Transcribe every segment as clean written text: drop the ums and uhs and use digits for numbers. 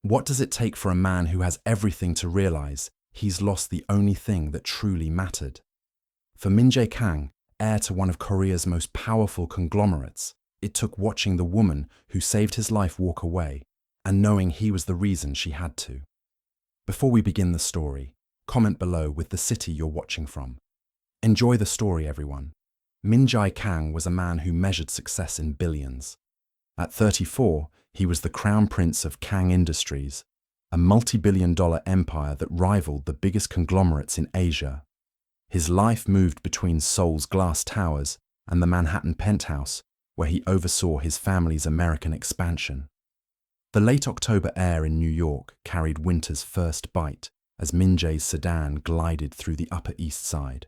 What does it take for a man who has everything to realize he's lost the only thing that truly mattered? For Min Jae Kang, heir to one of Korea's most powerful conglomerates, it took watching the woman who saved his life walk away and knowing he was the reason she had to. Before we begin the story, comment below with the city you're watching from. Enjoy the story, everyone. Min Jae Kang was a man who measured success in billions. At 34, he was the crown prince of Kang Industries, a multi-billion-dollar empire that rivaled the biggest conglomerates in Asia. His life moved between Seoul's glass towers and the Manhattan penthouse, where he oversaw his family's American expansion. The late October air in New York carried winter's first bite as Min Jae's sedan glided through the Upper East Side.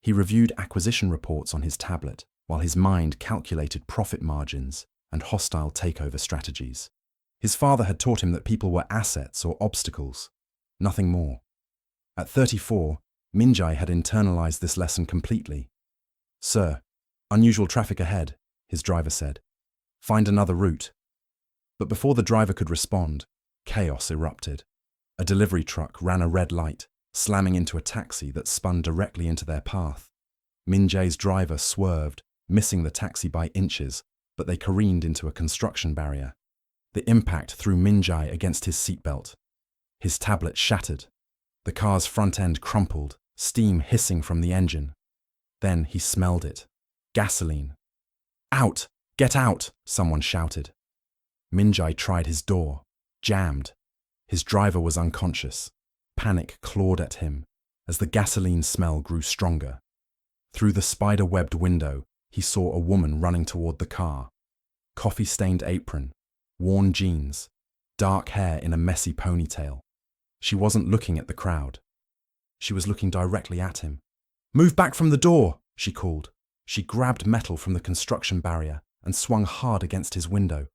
He reviewed acquisition reports on his tablet while his mind calculated profit margins and hostile takeover strategies. His father had taught him that people were assets or obstacles, nothing more. At 34, Min Jae had internalized this lesson completely. "Sir, unusual traffic ahead," his driver said. "Find another route." But before the driver could respond, chaos erupted. A delivery truck ran a red light, slamming into a taxi that spun directly into their path. Min Jae's driver swerved, missing the taxi by inches, but they careened into a construction barrier. The impact threw Min Jae against his seatbelt. His tablet shattered. The car's front end crumpled, steam hissing from the engine. Then he smelled it. Gasoline. "Out! Get out!" someone shouted. Min Jae tried his door. Jammed. His driver was unconscious. Panic clawed at him as the gasoline smell grew stronger. Through the spider-webbed window, he saw a woman running toward the car. Coffee-stained apron, worn jeans, dark hair in a messy ponytail. She wasn't looking at the crowd. She was looking directly at him. "Move back from the door!" she called. She grabbed metal from the construction barrier and swung hard against his window.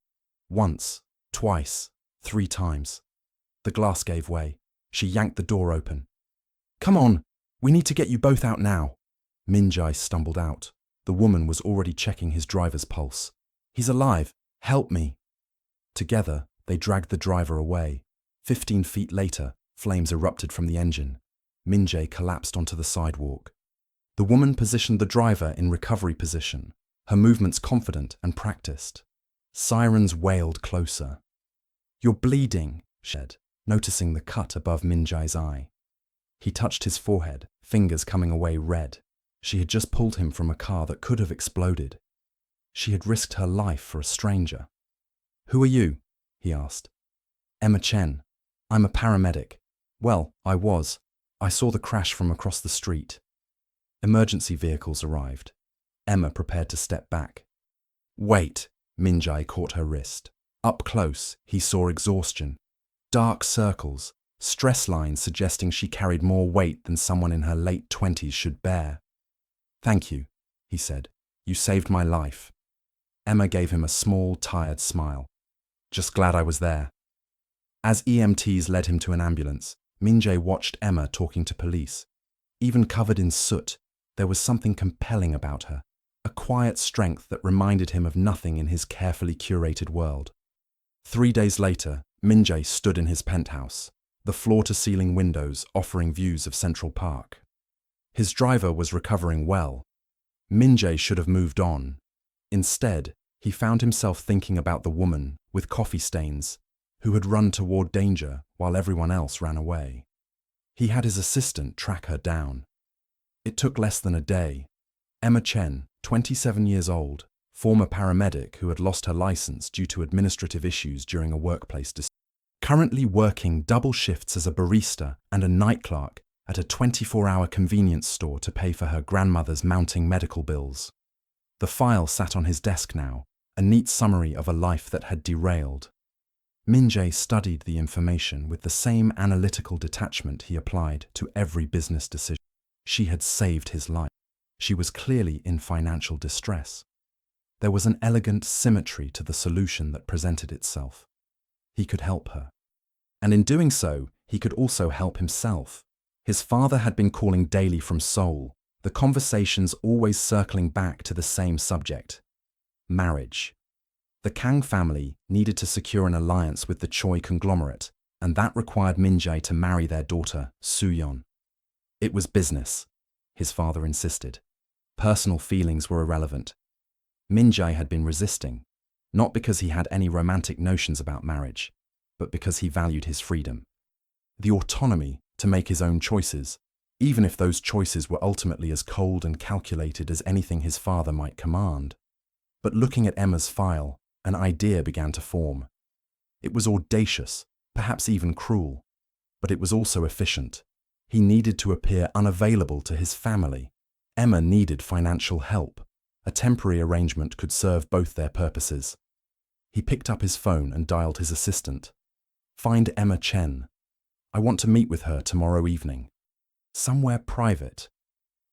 Once, twice, 3 times. The glass gave way. She yanked the door open. "Come on, we need to get you both out now." Min Jae stumbled out. The woman was already checking his driver's pulse. "He's alive. Help me." Together, they dragged the driver away. 15 feet later, flames erupted from the engine. Min Jae collapsed onto the sidewalk. The woman positioned the driver in recovery position, her movements confident and practiced. Sirens wailed closer. "You're bleeding," she said, noticing the cut above Min Jae's eye. He touched his forehead, fingers coming away red. She had just pulled him from a car that could have exploded. She had risked her life for a stranger. "Who are you?" he asked. "Emma Chen. I'm a paramedic." "Well, I was. I saw the crash from across the street." Emergency vehicles arrived. Emma prepared to step back. "Wait," Min Jae caught her wrist. Up close, he saw exhaustion. Dark circles, stress lines suggesting she carried more weight than someone in her late 20s should bear. "Thank you," he said. "You saved my life." Emma gave him a small, tired smile. "Just glad I was there." As EMTs led him to an ambulance, Min Jae watched Emma talking to police. Even covered in soot, there was something compelling about her, a quiet strength that reminded him of nothing in his carefully curated world. 3 days later, Min Jae stood in his penthouse, the floor-to-ceiling windows offering views of Central Park. His driver was recovering well. Min Jae should have moved on. Instead, he found himself thinking about the woman, with coffee stains, who had run toward danger while everyone else ran away. He had his assistant track her down. It took less than a day. Emma Chen, 27 years old, former paramedic who had lost her license due to administrative issues during a workplace dispute, currently working double shifts as a barista and a night clerk at a 24-hour convenience store to pay for her grandmother's mounting medical bills. The file sat on his desk now, a neat summary of a life that had derailed. Min Jae studied the information with the same analytical detachment he applied to every business decision. She had saved his life. She was clearly in financial distress. There was an elegant symmetry to the solution that presented itself. He could help her. And in doing so, he could also help himself. His father had been calling daily from Seoul, the conversations always circling back to the same subject: marriage. The Kang family needed to secure an alliance with the Choi conglomerate, and that required Min Jae to marry their daughter, Soo-yeon. It was business, his father insisted. Personal feelings were irrelevant. Min Jae had been resisting, not because he had any romantic notions about marriage, but because he valued his freedom. The autonomy to make his own choices, even if those choices were ultimately as cold and calculated as anything his father might command. But looking at Emma's file, an idea began to form. It was audacious, perhaps even cruel, but it was also efficient. He needed to appear unavailable to his family. Emma needed financial help. A temporary arrangement could serve both their purposes. He picked up his phone and dialed his assistant. "Find Emma Chen. I want to meet with her tomorrow evening. Somewhere private."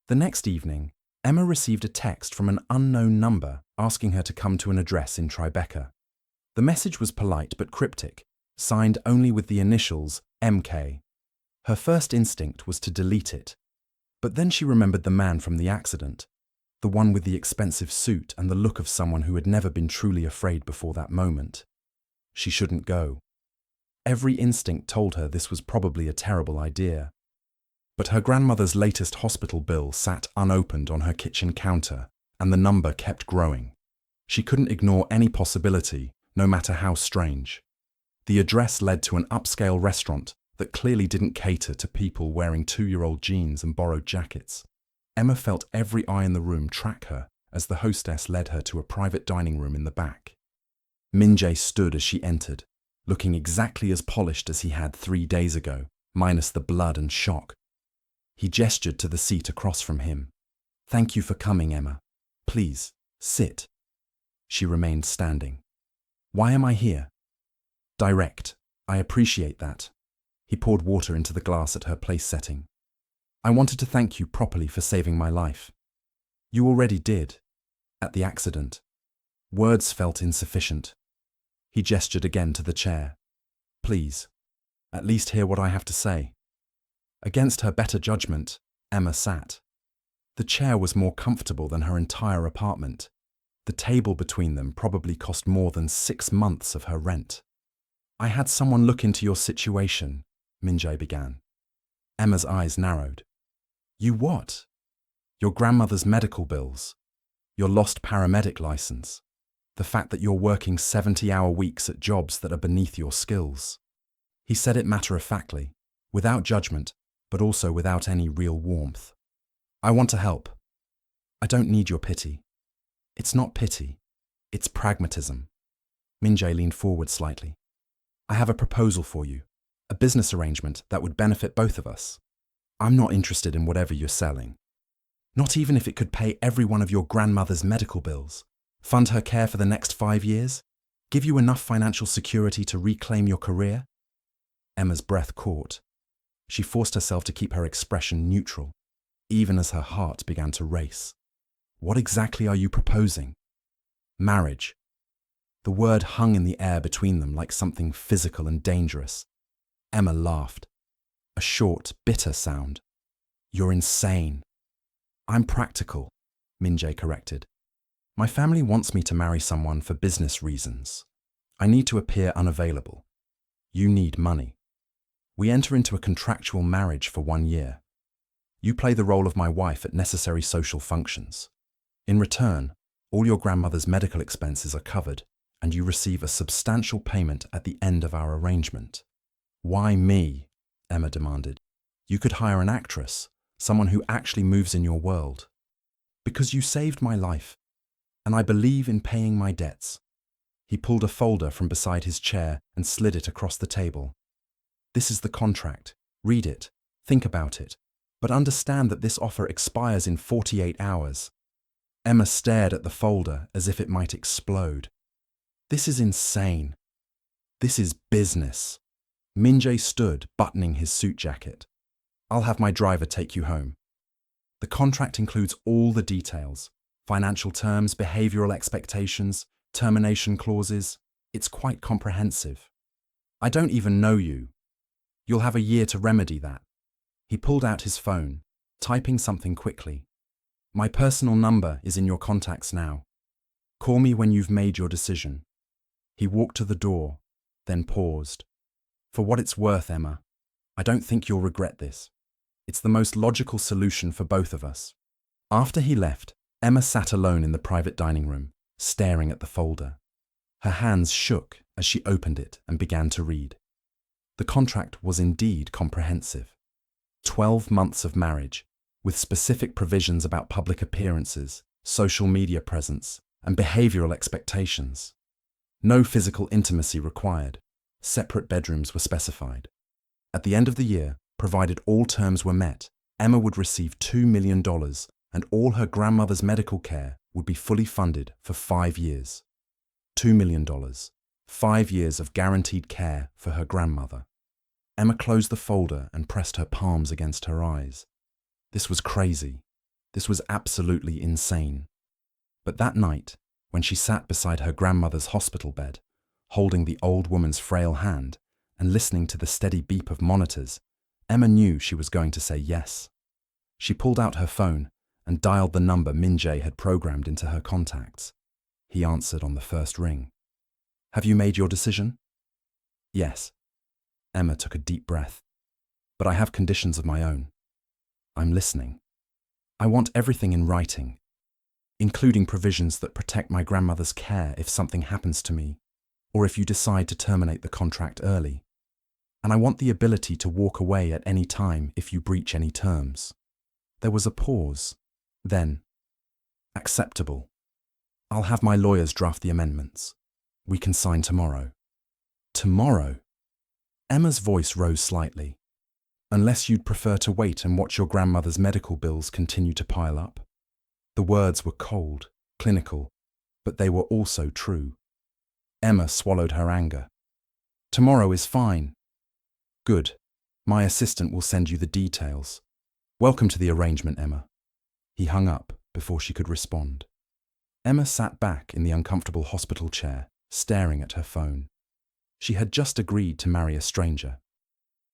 The next evening, Emma received a text from an unknown number asking her to come to an address in Tribeca. The message was polite but cryptic, signed only with the initials MK. Her first instinct was to delete it, but then she remembered the man from the accident, the one with the expensive suit and the look of someone who had never been truly afraid before that moment. She shouldn't go. Every instinct told her this was probably a terrible idea. But her grandmother's latest hospital bill sat unopened on her kitchen counter, and the number kept growing. She couldn't ignore any possibility, no matter how strange. The address led to an upscale restaurant that clearly didn't cater to people wearing 2-year-old jeans and borrowed jackets. Emma felt every eye in the room track her as the hostess led her to a private dining room in the back. Min Jae stood as she entered, looking exactly as polished as he had 3 days ago, minus the blood and shock. He gestured to the seat across from him. "Thank you for coming, Emma. Please, sit." She remained standing. "Why am I here?" "Direct. I appreciate that." He poured water into the glass at her place setting. "I wanted to thank you properly for saving my life." "You already did. At the accident." Words felt insufficient. He gestured again to the chair. "Please, at least hear what I have to say." Against her better judgment, Emma sat. The chair was more comfortable than her entire apartment. The table between them probably cost more than 6 months of her rent. "I had someone look into your situation," Min Jae began. Emma's eyes narrowed. "You what?" "Your grandmother's medical bills. Your lost paramedic license. The fact that you're working 70-hour weeks at jobs that are beneath your skills." He said it matter-of-factly, without judgment, but also without any real warmth. "I want to help. I don't need your pity." "It's not pity. It's pragmatism." Min Jae leaned forward slightly. "I have a proposal for you, a business arrangement that would benefit both of us. I'm not interested in whatever you're selling. Not even if it could pay every one of your grandmother's medical bills, fund her care for the next 5 years, give you enough financial security to reclaim your career." Emma's breath caught. She forced herself to keep her expression neutral, even as her heart began to race. "What exactly are you proposing?" "Marriage." The word hung in the air between them like something physical and dangerous. Emma laughed. A short, bitter sound. "You're insane." "I'm practical," Min Jae corrected. "My family wants me to marry someone for business reasons. I need to appear unavailable. You need money. We enter into a contractual marriage for 1 year. You play the role of my wife at necessary social functions. In return, all your grandmother's medical expenses are covered, and you receive a substantial payment at the end of our arrangement." "Why me?" Emma demanded. "You could hire an actress, someone who actually moves in your world." "Because you saved my life, and I believe in paying my debts." He pulled a folder from beside his chair and slid it across the table. "This is the contract. Read it, think about it, but understand that this offer expires in 48 hours. Emma stared at the folder as if it might explode. "This is insane. This is business." Min Jae stood, buttoning his suit jacket. "I'll have my driver take you home. The contract includes all the details, financial terms, behavioral expectations, termination clauses. It's quite comprehensive. I don't even know you. You'll have a year to remedy that." He pulled out his phone, typing something quickly. "My personal number is in your contacts now. Call me when you've made your decision." He walked to the door, then paused. For what it's worth, Emma, I don't think you'll regret this. It's the most logical solution for both of us. After he left, Emma sat alone in the private dining room, staring at the folder. Her hands shook as she opened it and began to read. The contract was indeed comprehensive. 12 months of marriage, with specific provisions about public appearances, social media presence, and behavioral expectations. No physical intimacy required. Separate bedrooms were specified. At the end of the year, provided all terms were met, Emma would receive $2 million and all her grandmother's medical care would be fully funded for 5 years. $2 million. 5 years of guaranteed care for her grandmother. Emma closed the folder and pressed her palms against her eyes. This was crazy. This was absolutely insane. But that night, when she sat beside her grandmother's hospital bed, holding the old woman's frail hand and listening to the steady beep of monitors, Emma knew she was going to say yes. She pulled out her phone and dialed the number Min-jae had programmed into her contacts. He answered on the first ring. Have you made your decision? Yes. Emma took a deep breath. But I have conditions of my own. I'm listening. I want everything in writing, including provisions that protect my grandmother's care if something happens to me, or if you decide to terminate the contract early. And I want the ability to walk away at any time if you breach any terms. There was a pause. Then, acceptable. I'll have my lawyers draft the amendments. We can sign tomorrow. Tomorrow? Emma's voice rose slightly. Unless you'd prefer to wait and watch your grandmother's medical bills continue to pile up. The words were cold, clinical, but they were also true. Emma swallowed her anger. Tomorrow is fine. Good. My assistant will send you the details. Welcome to the arrangement, Emma. He hung up before she could respond. Emma sat back in the uncomfortable hospital chair, staring at her phone. She had just agreed to marry a stranger.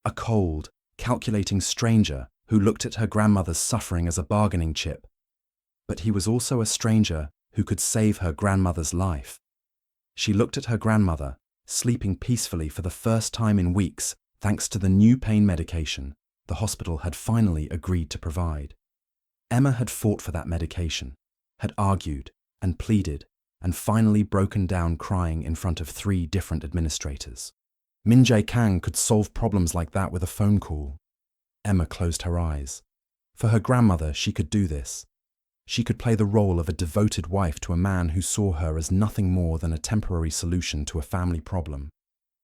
A cold, calculating stranger who looked at her grandmother's suffering as a bargaining chip. But he was also a stranger who could save her grandmother's life. She looked at her grandmother, sleeping peacefully for the first time in weeks thanks to the new pain medication the hospital had finally agreed to provide. Emma had fought for that medication, had argued and pleaded, and finally broken down crying in front of 3 different administrators. Min-jae Kang could solve problems like that with a phone call. Emma closed her eyes. For her grandmother, she could do this. She could play the role of a devoted wife to a man who saw her as nothing more than a temporary solution to a family problem.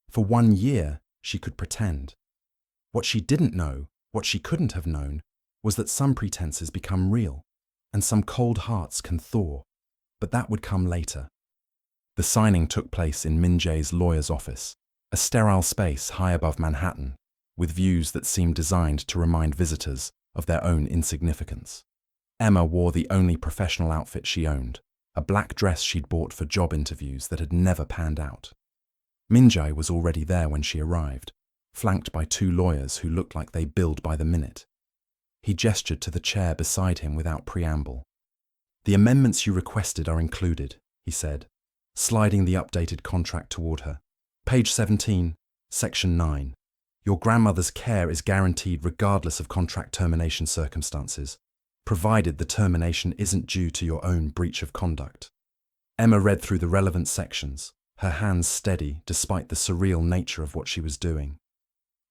For 1 year, she could pretend. What she didn't know, what she couldn't have known, was that some pretenses become real, and some cold hearts can thaw. But that would come later. The signing took place in Min-jae's lawyer's office, a sterile space high above Manhattan, with views that seemed designed to remind visitors of their own insignificance. Emma wore the only professional outfit she owned, a black dress she'd bought for job interviews that had never panned out. Min-jae was already there when she arrived, flanked by 2 lawyers who looked like they billed by the minute. He gestured to the chair beside him without preamble. The amendments you requested are included, he said, sliding the updated contract toward her. Page 17, Section 9. Your grandmother's care is guaranteed regardless of contract termination circumstances, provided the termination isn't due to your own breach of conduct. Emma read through the relevant sections, her hands steady despite the surreal nature of what she was doing.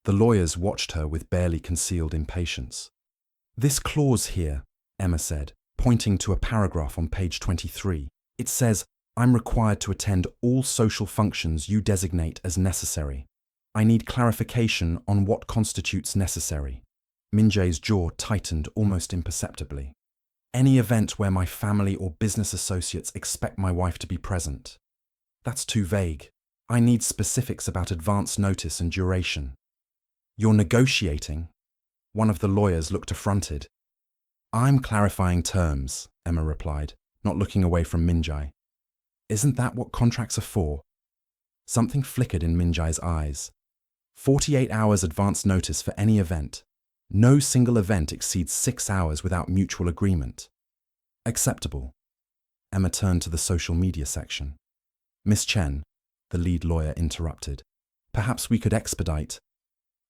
The lawyers watched her with barely concealed impatience. This clause here, Emma said, pointing to a paragraph on page 23. It says, I'm required to attend all social functions you designate as necessary. I need clarification on what constitutes necessary. Min-jae's jaw tightened almost imperceptibly. Any event where my family or business associates expect my wife to be present. That's too vague. I need specifics about advance notice and duration. You're negotiating? One of the lawyers looked affronted. I'm clarifying terms, Emma replied, not looking away from Min-jae. Isn't that what contracts are for? Something flickered in Min-jae's eyes. 48 hours advance notice for any event. No single event exceeds 6 hours without mutual agreement. Acceptable. Emma turned to the social media section. Miss Chen, the lead lawyer interrupted. Perhaps we could expedite.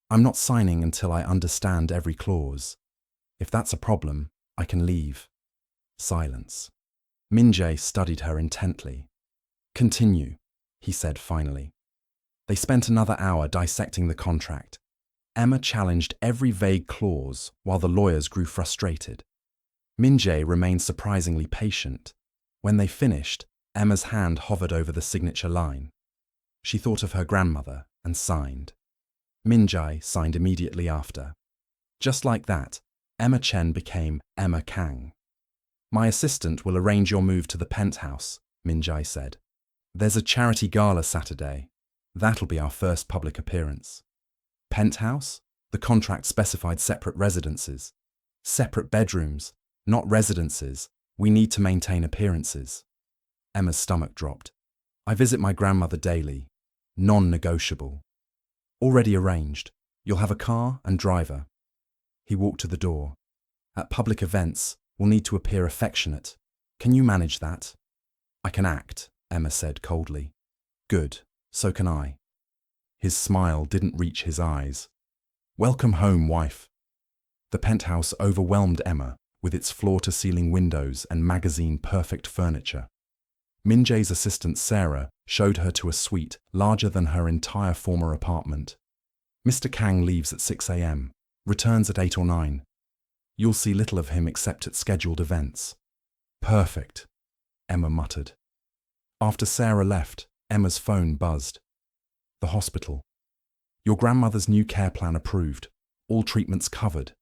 I'm not signing until I understand every clause. If that's a problem, I can leave. Silence. Min-jae studied her intently. Continue, he said finally. They spent another hour dissecting the contract. Emma challenged every vague clause while the lawyers grew frustrated. Min-jae remained surprisingly patient. When they finished, Emma's hand hovered over the signature line. She thought of her grandmother and signed. Min-jae signed immediately after. Just like that, Emma Chen became Emma Kang. My assistant will arrange your move to the penthouse, Min-jae said. There's a charity gala Saturday. That'll be our first public appearance. Penthouse? The contract specified separate residences. Separate bedrooms, not residences. We need to maintain appearances. Emma's stomach dropped. I visit my grandmother daily. Non-negotiable. Already arranged. You'll have a car and driver. He walked to the door. At public events, we'll need to appear affectionate. Can you manage that? I can act, Emma said coldly. Good, so can I. His smile didn't reach his eyes. Welcome home, wife. The penthouse overwhelmed Emma with its floor-to-ceiling windows and magazine-perfect furniture. Min-jae's assistant Sarah showed her to a suite larger than her entire former apartment. Mr. Kang leaves at 6 a.m., returns at 8 or 9. You'll see little of him except at scheduled events. Perfect, Emma muttered. After Sarah left, Emma's phone buzzed. The hospital. Your grandmother's new care plan approved. All treatments covered.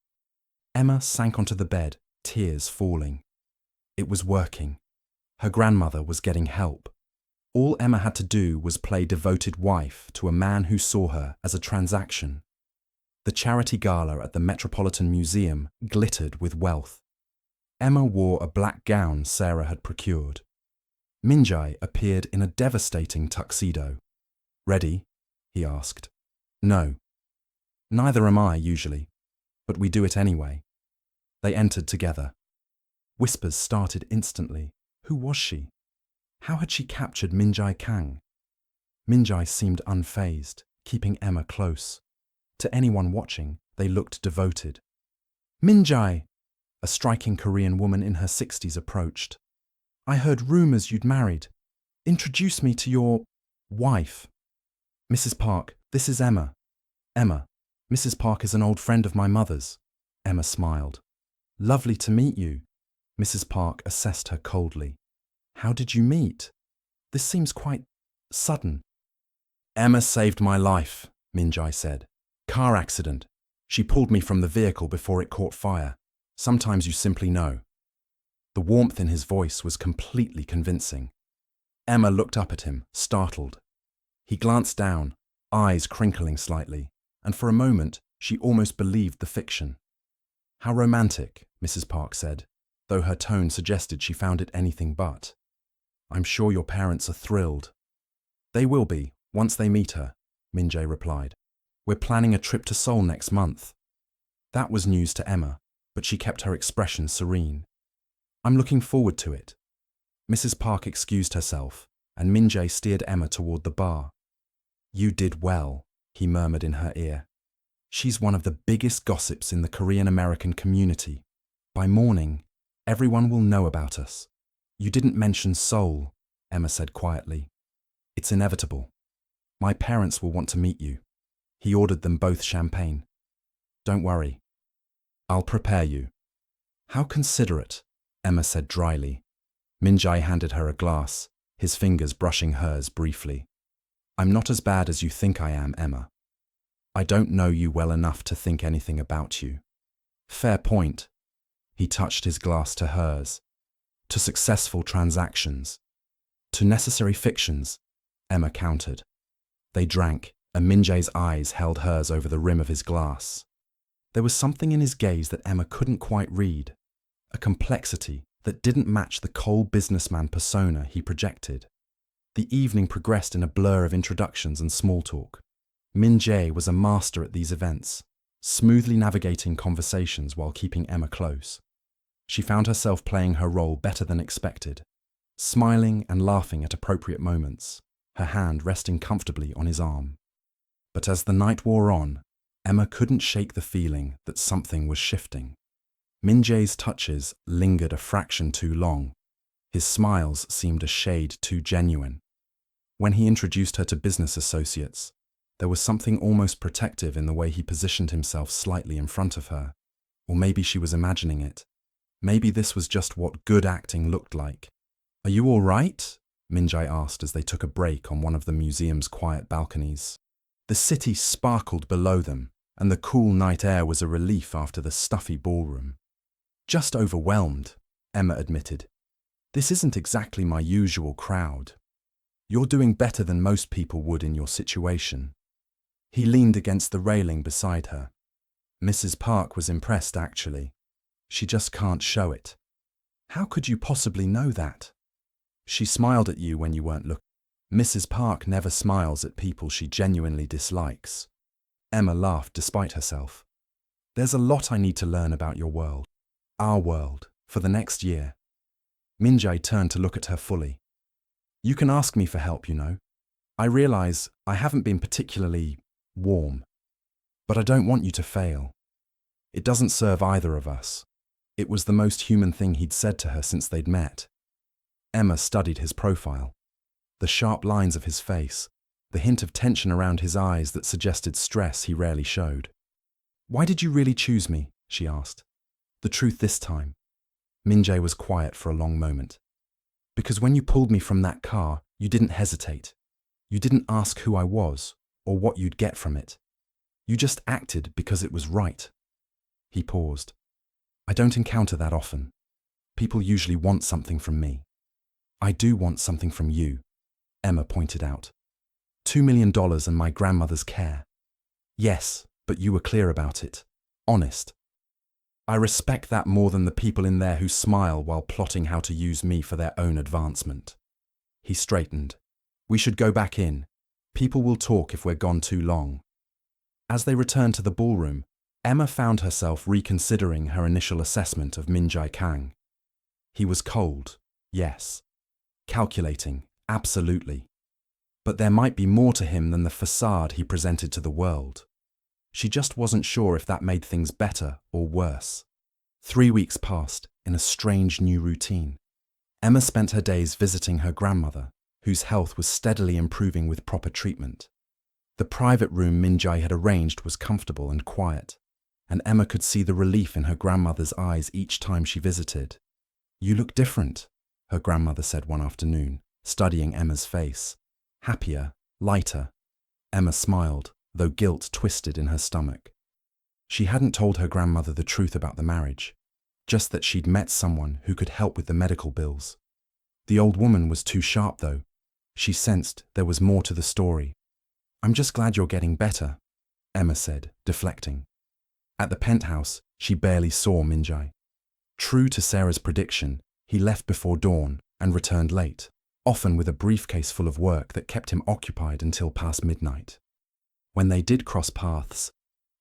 Emma sank onto the bed, tears falling. It was working. Her grandmother was getting help. All Emma had to do was play devoted wife to a man who saw her as a transaction. The charity gala at the Metropolitan Museum glittered with wealth. Emma wore a black gown Sarah had procured. Min-jae appeared in a devastating tuxedo. Ready? He asked. No. Neither am I, usually, but we do it anyway. They entered together. Whispers started instantly. Who was she? How had she captured Min-jae Kang? Min-jae seemed unfazed, keeping Emma close. To anyone watching, they looked devoted. Min-jae! A striking Korean woman in her 60s approached. I heard rumors you'd married. Introduce me to your wife. Mrs. Park, this is Emma. Emma, Mrs. Park is an old friend of my mother's. Emma smiled. Lovely to meet you. Mrs. Park assessed her coldly. How did you meet? This seems quite sudden. Emma saved my life, Min-jae said. Car accident. She pulled me from the vehicle before it caught fire. Sometimes you simply know. The warmth in his voice was completely convincing. Emma looked up at him, startled. He glanced down, eyes crinkling slightly, and for a moment she almost believed the fiction. How romantic, Mrs. Park said, though her tone suggested she found it anything but. I'm sure your parents are thrilled. They will be, once they meet her, Min-jae replied. We're planning a trip to Seoul next month. That was news to Emma, but she kept her expression serene. I'm looking forward to it. Mrs. Park excused herself, and Min-jae steered Emma toward the bar. You did well, he murmured in her ear. She's one of the biggest gossips in the Korean-American community. By morning, everyone will know about us. You didn't mention Seoul, Emma said quietly. It's inevitable. My parents will want to meet you. He ordered them both champagne. Don't worry. I'll prepare you. How considerate, Emma said dryly. Min-jae handed her a glass, his fingers brushing hers briefly. I'm not as bad as you think I am, Emma. I don't know you well enough to think anything about you. Fair point. He touched his glass to hers. To successful transactions. To necessary fictions, Emma countered. They drank, and Min-jae's eyes held hers over the rim of his glass. There was something in his gaze that Emma couldn't quite read, a complexity that didn't match the cold businessman persona he projected. The evening progressed in a blur of introductions and small talk. Min-jae was a master at these events, smoothly navigating conversations while keeping Emma close. She found herself playing her role better than expected, smiling and laughing at appropriate moments. her hand resting comfortably on his arm. But as the night wore on, Emma couldn't shake the feeling that something was shifting. Min Jae's touches lingered a fraction too long. His smiles seemed a shade too genuine. When he introduced her to business associates, there was something almost protective in the way he positioned himself slightly in front of her. Or maybe she was imagining it. Maybe this was just what good acting looked like. "Are you all right?" Min Jae asked as they took a break on one of the museum's quiet balconies. The city sparkled below them, and the cool night air was a relief after the stuffy ballroom. "Just overwhelmed," Emma admitted. "This isn't exactly my usual crowd. You're doing better than most people would in your situation." He leaned against the railing beside her. "Mrs. Park was impressed, actually. She just can't show it." "How could you possibly know that?" "She smiled at you when you weren't looking." "Mrs. Park never smiles at people she genuinely dislikes." Emma laughed despite herself. "There's a lot I need to learn about your world. Our world, for the next year." Min Jae turned to look at her fully. "You can ask me for help, you know. I realize I haven't been particularly warm. But I don't want you to fail. It doesn't serve either of us." It was the most human thing he'd said to her since they'd met. Emma studied his profile. The sharp lines of his face, the hint of tension around his eyes that suggested stress he rarely showed. "Why did you really choose me?" she asked. "The truth this time." Min Jae was quiet for a long moment. "Because when you pulled me from that car, you didn't hesitate. You didn't ask who I was or what you'd get from it. You just acted because it was right." He paused. "I don't encounter that often. People usually want something from me." "I do want something from you," Emma pointed out. $2 million and my grandmother's care." "Yes, but you were clear about it. Honest." "I respect that more than the people in there who smile while plotting how to use me for their own advancement." He straightened. "We should go back in. People will talk if we're gone too long." As they returned to the ballroom, Emma found herself reconsidering her initial assessment of Min Jae Kang. He was cold, yes. Calculating, absolutely. But there might be more to him than the facade he presented to the world. She just wasn't sure if that made things better or worse. 3 weeks passed in a strange new routine. Emma spent her days visiting her grandmother, whose health was steadily improving with proper treatment. The private room Min Jae had arranged was comfortable and quiet, and Emma could see the relief in her grandmother's eyes each time she visited. "You look different," her grandmother said one afternoon, studying Emma's face. "Happier, lighter." Emma smiled, though guilt twisted in her stomach. She hadn't told her grandmother the truth about the marriage, just that she'd met someone who could help with the medical bills. The old woman was too sharp, though. She sensed there was more to the story. "I'm just glad you're getting better," Emma said, deflecting. At the penthouse, she barely saw Min Jae. True to Sarah's prediction, he left before dawn and returned late, often with a briefcase full of work that kept him occupied until past midnight. When they did cross paths,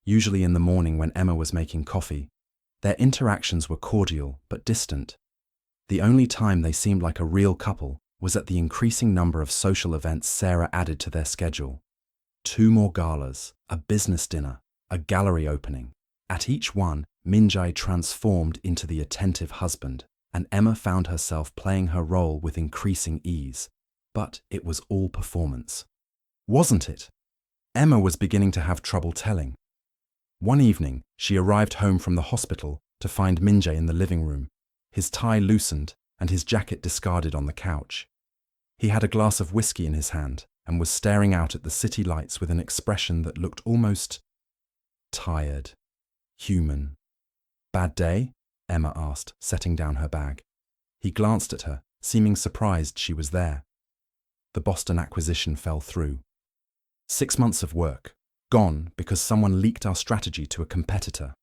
usually in the morning when Emma was making coffee, their interactions were cordial but distant. The only time they seemed like a real couple was at the increasing number of social events Sarah added to their schedule. 2 more galas, a business dinner, a gallery opening. At each one, Min Jae transformed into the attentive husband, and Emma found herself playing her role with increasing ease. But it was all performance. Wasn't it? Emma was beginning to have trouble telling. One evening, she arrived home from the hospital to find Min Jae in the living room, his tie loosened and his jacket discarded on the couch. He had a glass of whiskey in his hand and was staring out at the city lights with an expression that looked almost tired, human. "Bad day?" Emma asked, setting down her bag. He glanced at her, seeming surprised she was there. The Boston acquisition fell through. 6 months of work, gone because someone leaked our strategy to a competitor.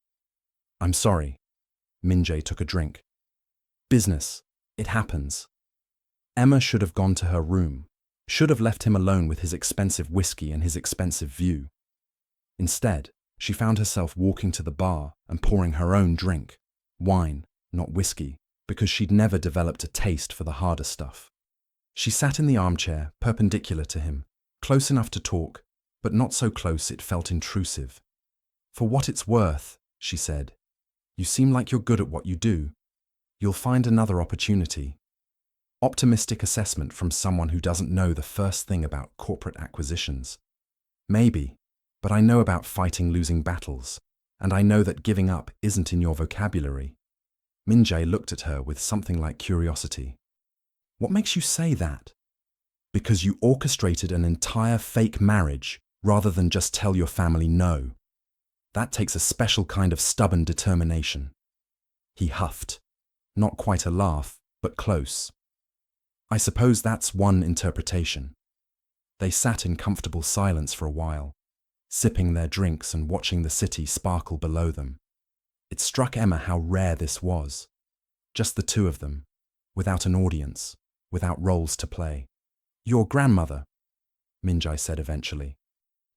"I'm sorry." Min Jae took a drink. "Business. It happens." Emma should have gone to her room, should have left him alone with his expensive whiskey and his expensive view. Instead, she found herself walking to the bar and pouring her own drink, wine, not whiskey, because she'd never developed a taste for the harder stuff. She sat in the armchair, perpendicular to him, close enough to talk, but not so close it felt intrusive. "For what it's worth," she said, "you seem like you're good at what you do. You'll find another opportunity." Optimistic assessment from someone who doesn't know the first thing about corporate acquisitions. "Maybe, but I know about fighting losing battles, and I know that giving up isn't in your vocabulary." Min-jae looked at her with something like curiosity. "What makes you say that?" "Because you orchestrated an entire fake marriage rather than just tell your family no. That takes a special kind of stubborn determination." He huffed. Not quite a laugh, but close. "I suppose that's one interpretation." They sat in comfortable silence for a while, sipping their drinks and watching the city sparkle below them. It struck Emma how rare this was. Just the two of them, without an audience, without roles to play. "Your grandmother," Min-jae said eventually.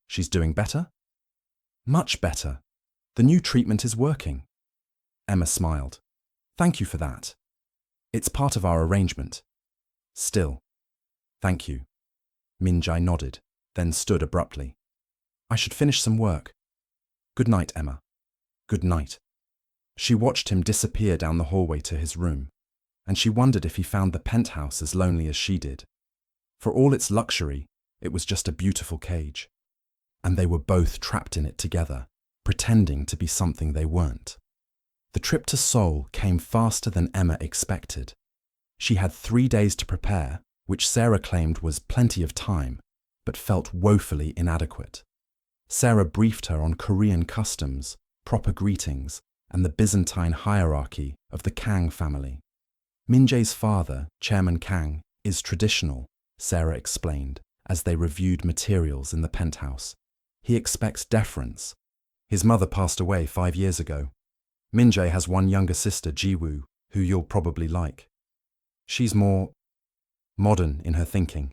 "She's doing better?" "Much better. The new treatment is working." Emma smiled. "Thank you for that. It's part of our arrangement." "Still, thank you." Min-jae nodded, then stood abruptly. "I should finish some work. Good night, Emma." "Good night." She watched him disappear down the hallway to his room, and she wondered if he found the penthouse as lonely as she did. For all its luxury, it was just a beautiful cage. And they were both trapped in it together, pretending to be something they weren't. The trip to Seoul came faster than Emma expected. She had 3 days to prepare, which Sarah claimed was plenty of time, but felt woefully inadequate. Sarah briefed her on Korean customs, proper greetings, and the Byzantine hierarchy of the Kang family. Min-jae's father, Chairman Kang, is traditional, Sarah explained, as they reviewed materials in the penthouse. He expects deference. His mother passed away 5 years ago. Min-jae has one younger sister, Ji-woo, who you'll probably like. She's more modern in her thinking.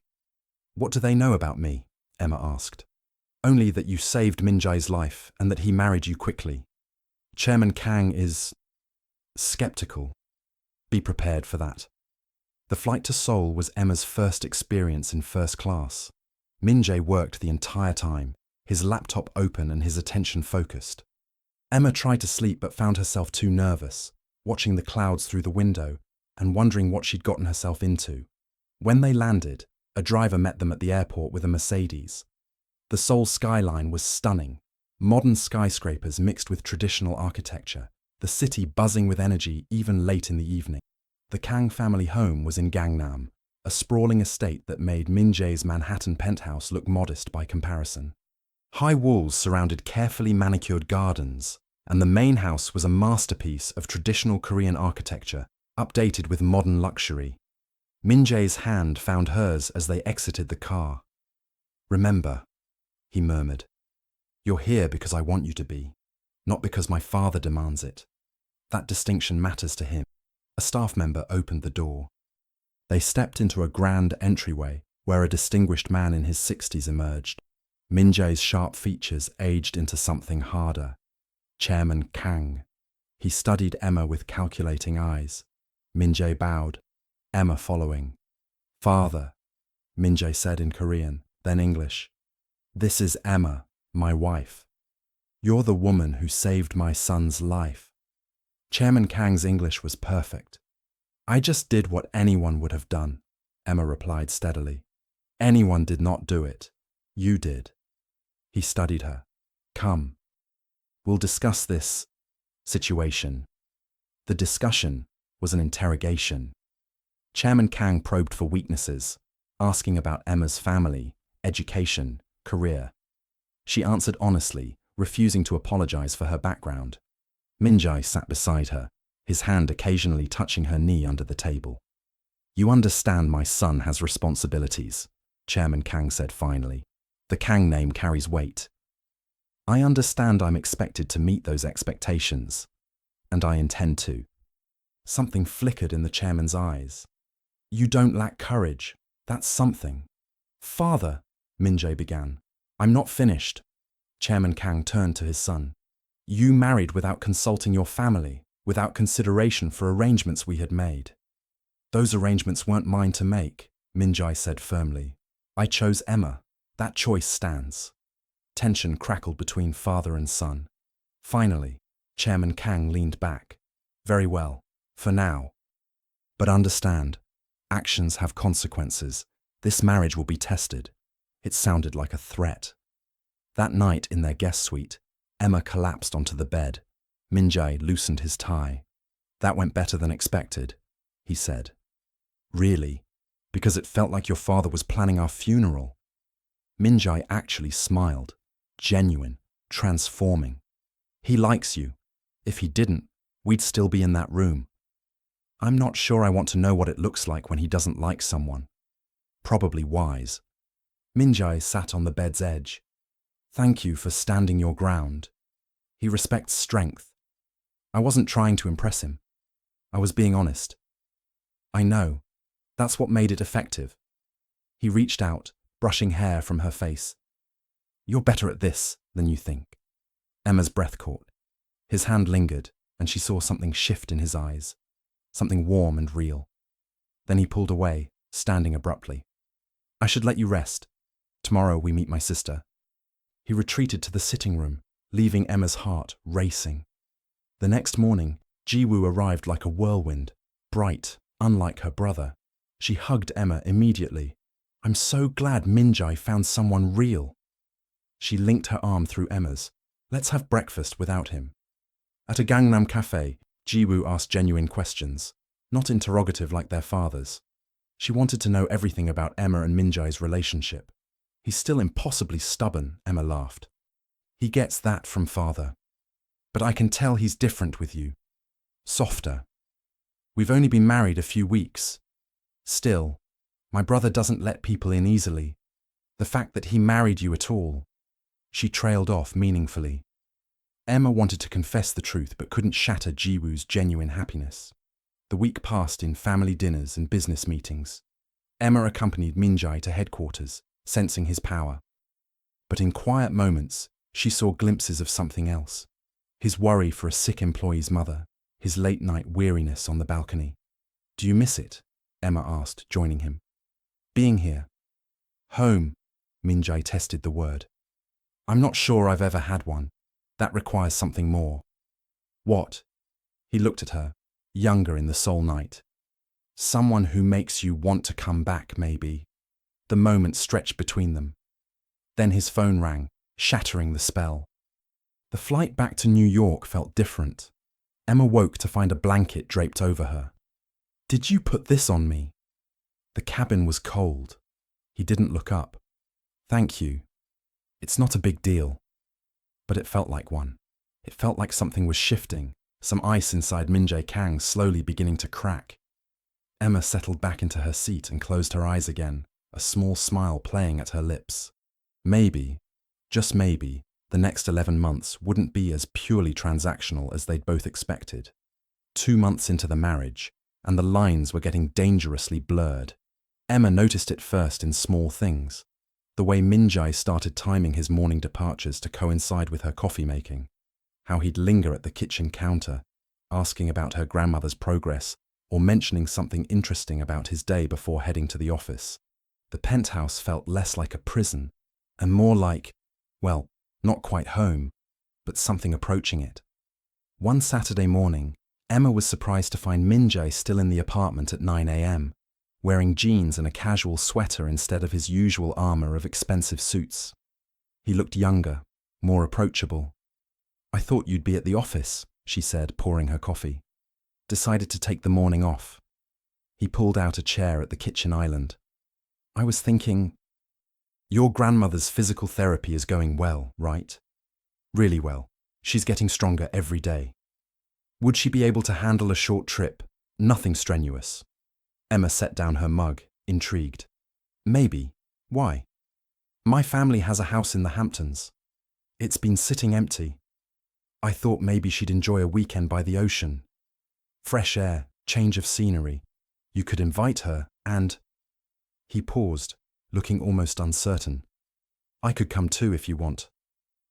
"What do they know about me?" Emma asked. "Only that you saved Min-jae's life and that he married you quickly. Chairman Kang is skeptical. Be prepared for that." The flight to Seoul was Emma's first experience in first class. Min-jae worked the entire time, his laptop open and his attention focused. Emma tried to sleep but found herself too nervous, watching the clouds through the window and wondering what she'd gotten herself into. When they landed, a driver met them at the airport with a Mercedes. The Seoul skyline was stunning, modern skyscrapers mixed with traditional architecture, the city buzzing with energy even late in the evening. The Kang family home was in Gangnam, a sprawling estate that made Min-jae's Manhattan penthouse look modest by comparison. High walls surrounded carefully manicured gardens, and the main house was a masterpiece of traditional Korean architecture, updated with modern luxury. Min-jae's hand found hers as they exited the car. "Remember," he murmured, "you're here because I want you to be, not because my father demands it." That distinction matters to him. A staff member opened the door. They stepped into a grand entryway where a distinguished man in his 60s emerged. Min-jae's sharp features aged into something harder. Chairman Kang. He studied Emma with calculating eyes. Min-jae bowed, Emma following. "Father," Min-jae said in Korean, then English. "This is Emma, my wife. You're the woman who saved my son's life." Chairman Kang's English was perfect. "I just did what anyone would have done," Emma replied steadily. "Anyone did not do it. You did." He studied her. "Come. We'll discuss this situation." The discussion was an interrogation. Chairman Kang probed for weaknesses, asking about Emma's family, education, career. She answered honestly, refusing to apologize for her background. Min-jae sat beside her, his hand occasionally touching her knee under the table. "You understand my son has responsibilities," Chairman Kang said finally. "The Kang name carries weight. I understand I'm expected to meet those expectations, and I intend to." Something flickered in the chairman's eyes. "You don't lack courage. That's something." "Father," Min-jae began. "I'm not finished." Chairman Kang turned to his son. "You married without consulting your family, without consideration for arrangements we had made. Those arrangements weren't mine to make. Minjai said firmly. I chose Emma. That choice stands. Tension crackled between father and son. Finally, Chairman Kang leaned back. Very well, for now. But understand, actions have consequences. This marriage will be tested. It sounded like a threat. That night in their guest suite, Emma collapsed onto the bed. Minjai loosened his tie. That went better than expected, he said. Really? Because it felt like your father was planning our funeral. Minjai actually smiled. Genuine, transforming. He likes you. If he didn't, we'd still be in that room. I'm not sure I want to know what it looks like when he doesn't like someone. Probably wise. Minjai sat on the bed's edge. Thank you for standing your ground. He respects strength. I wasn't trying to impress him. I was being honest. I know. That's what made it effective. He reached out, brushing hair from her face. You're better at this than you think. Emma's breath caught. His hand lingered, and she saw something shift in his eyes. Something warm and real. Then he pulled away, standing abruptly. I should let you rest. Tomorrow we meet my sister. He retreated to the sitting room, leaving Emma's heart racing. The next morning, Jiwoo arrived like a whirlwind, bright, unlike her brother. She hugged Emma immediately. I'm so glad Minjai found someone real. She linked her arm through Emma's. Let's have breakfast without him. At a Gangnam cafe, Jiwoo asked genuine questions, not interrogative like their fathers. She wanted to know everything about Emma and Minjai's relationship. He's still impossibly stubborn, Emma laughed. He gets that from father. But I can tell he's different with you. Softer. We've only been married a few weeks. Still, my brother doesn't let people in easily. The fact that he married you at all. She trailed off meaningfully. Emma wanted to confess the truth but couldn't shatter Jiwoo's genuine happiness. The week passed in family dinners and business meetings. Emma accompanied Minjai to headquarters, sensing his power. But in quiet moments, she saw glimpses of something else. His worry for a sick employee's mother, his late-night weariness on the balcony. Do you miss it? Emma asked, joining him. Being here. Home, Minjai tested the word. I'm not sure I've ever had one. That requires something more. What? He looked at her, younger in the soul night. Someone who makes you want to come back, maybe. The moment stretched between them. Then his phone rang, shattering the spell. The flight back to New York felt different. Emma woke to find a blanket draped over her. Did you put this on me? The cabin was cold. He didn't look up. Thank you. It's not a big deal. But it felt like one. It felt like something was shifting, some ice inside Minjai Kang slowly beginning to crack. Emma settled back into her seat and closed her eyes again, a small smile playing at her lips. Maybe, just maybe, the next 11 months wouldn't be as purely transactional as they'd both expected. 2 months into the marriage, and the lines were getting dangerously blurred. Emma noticed it first in small things. The way Minjai started timing his morning departures to coincide with her coffee making. How he'd linger at the kitchen counter, asking about her grandmother's progress or mentioning something interesting about his day before heading to the office. The penthouse felt less like a prison and more like, well, not quite home, but something approaching it. One Saturday morning, Emma was surprised to find Minjai still in the apartment at 9 a.m., wearing jeans and a casual sweater instead of his usual armor of expensive suits. He looked younger, more approachable. I thought you'd be at the office, she said, pouring her coffee. Decided to take the morning off. He pulled out a chair at the kitchen island. I was thinking, your grandmother's physical therapy is going well, right? Really well. She's getting stronger every day. Would she be able to handle a short trip? Nothing strenuous. Emma set down her mug, intrigued. Maybe. Why? My family has a house in the Hamptons. It's been sitting empty. I thought maybe she'd enjoy a weekend by the ocean. Fresh air, change of scenery. You could invite her and... He paused, looking almost uncertain. I could come too if you want.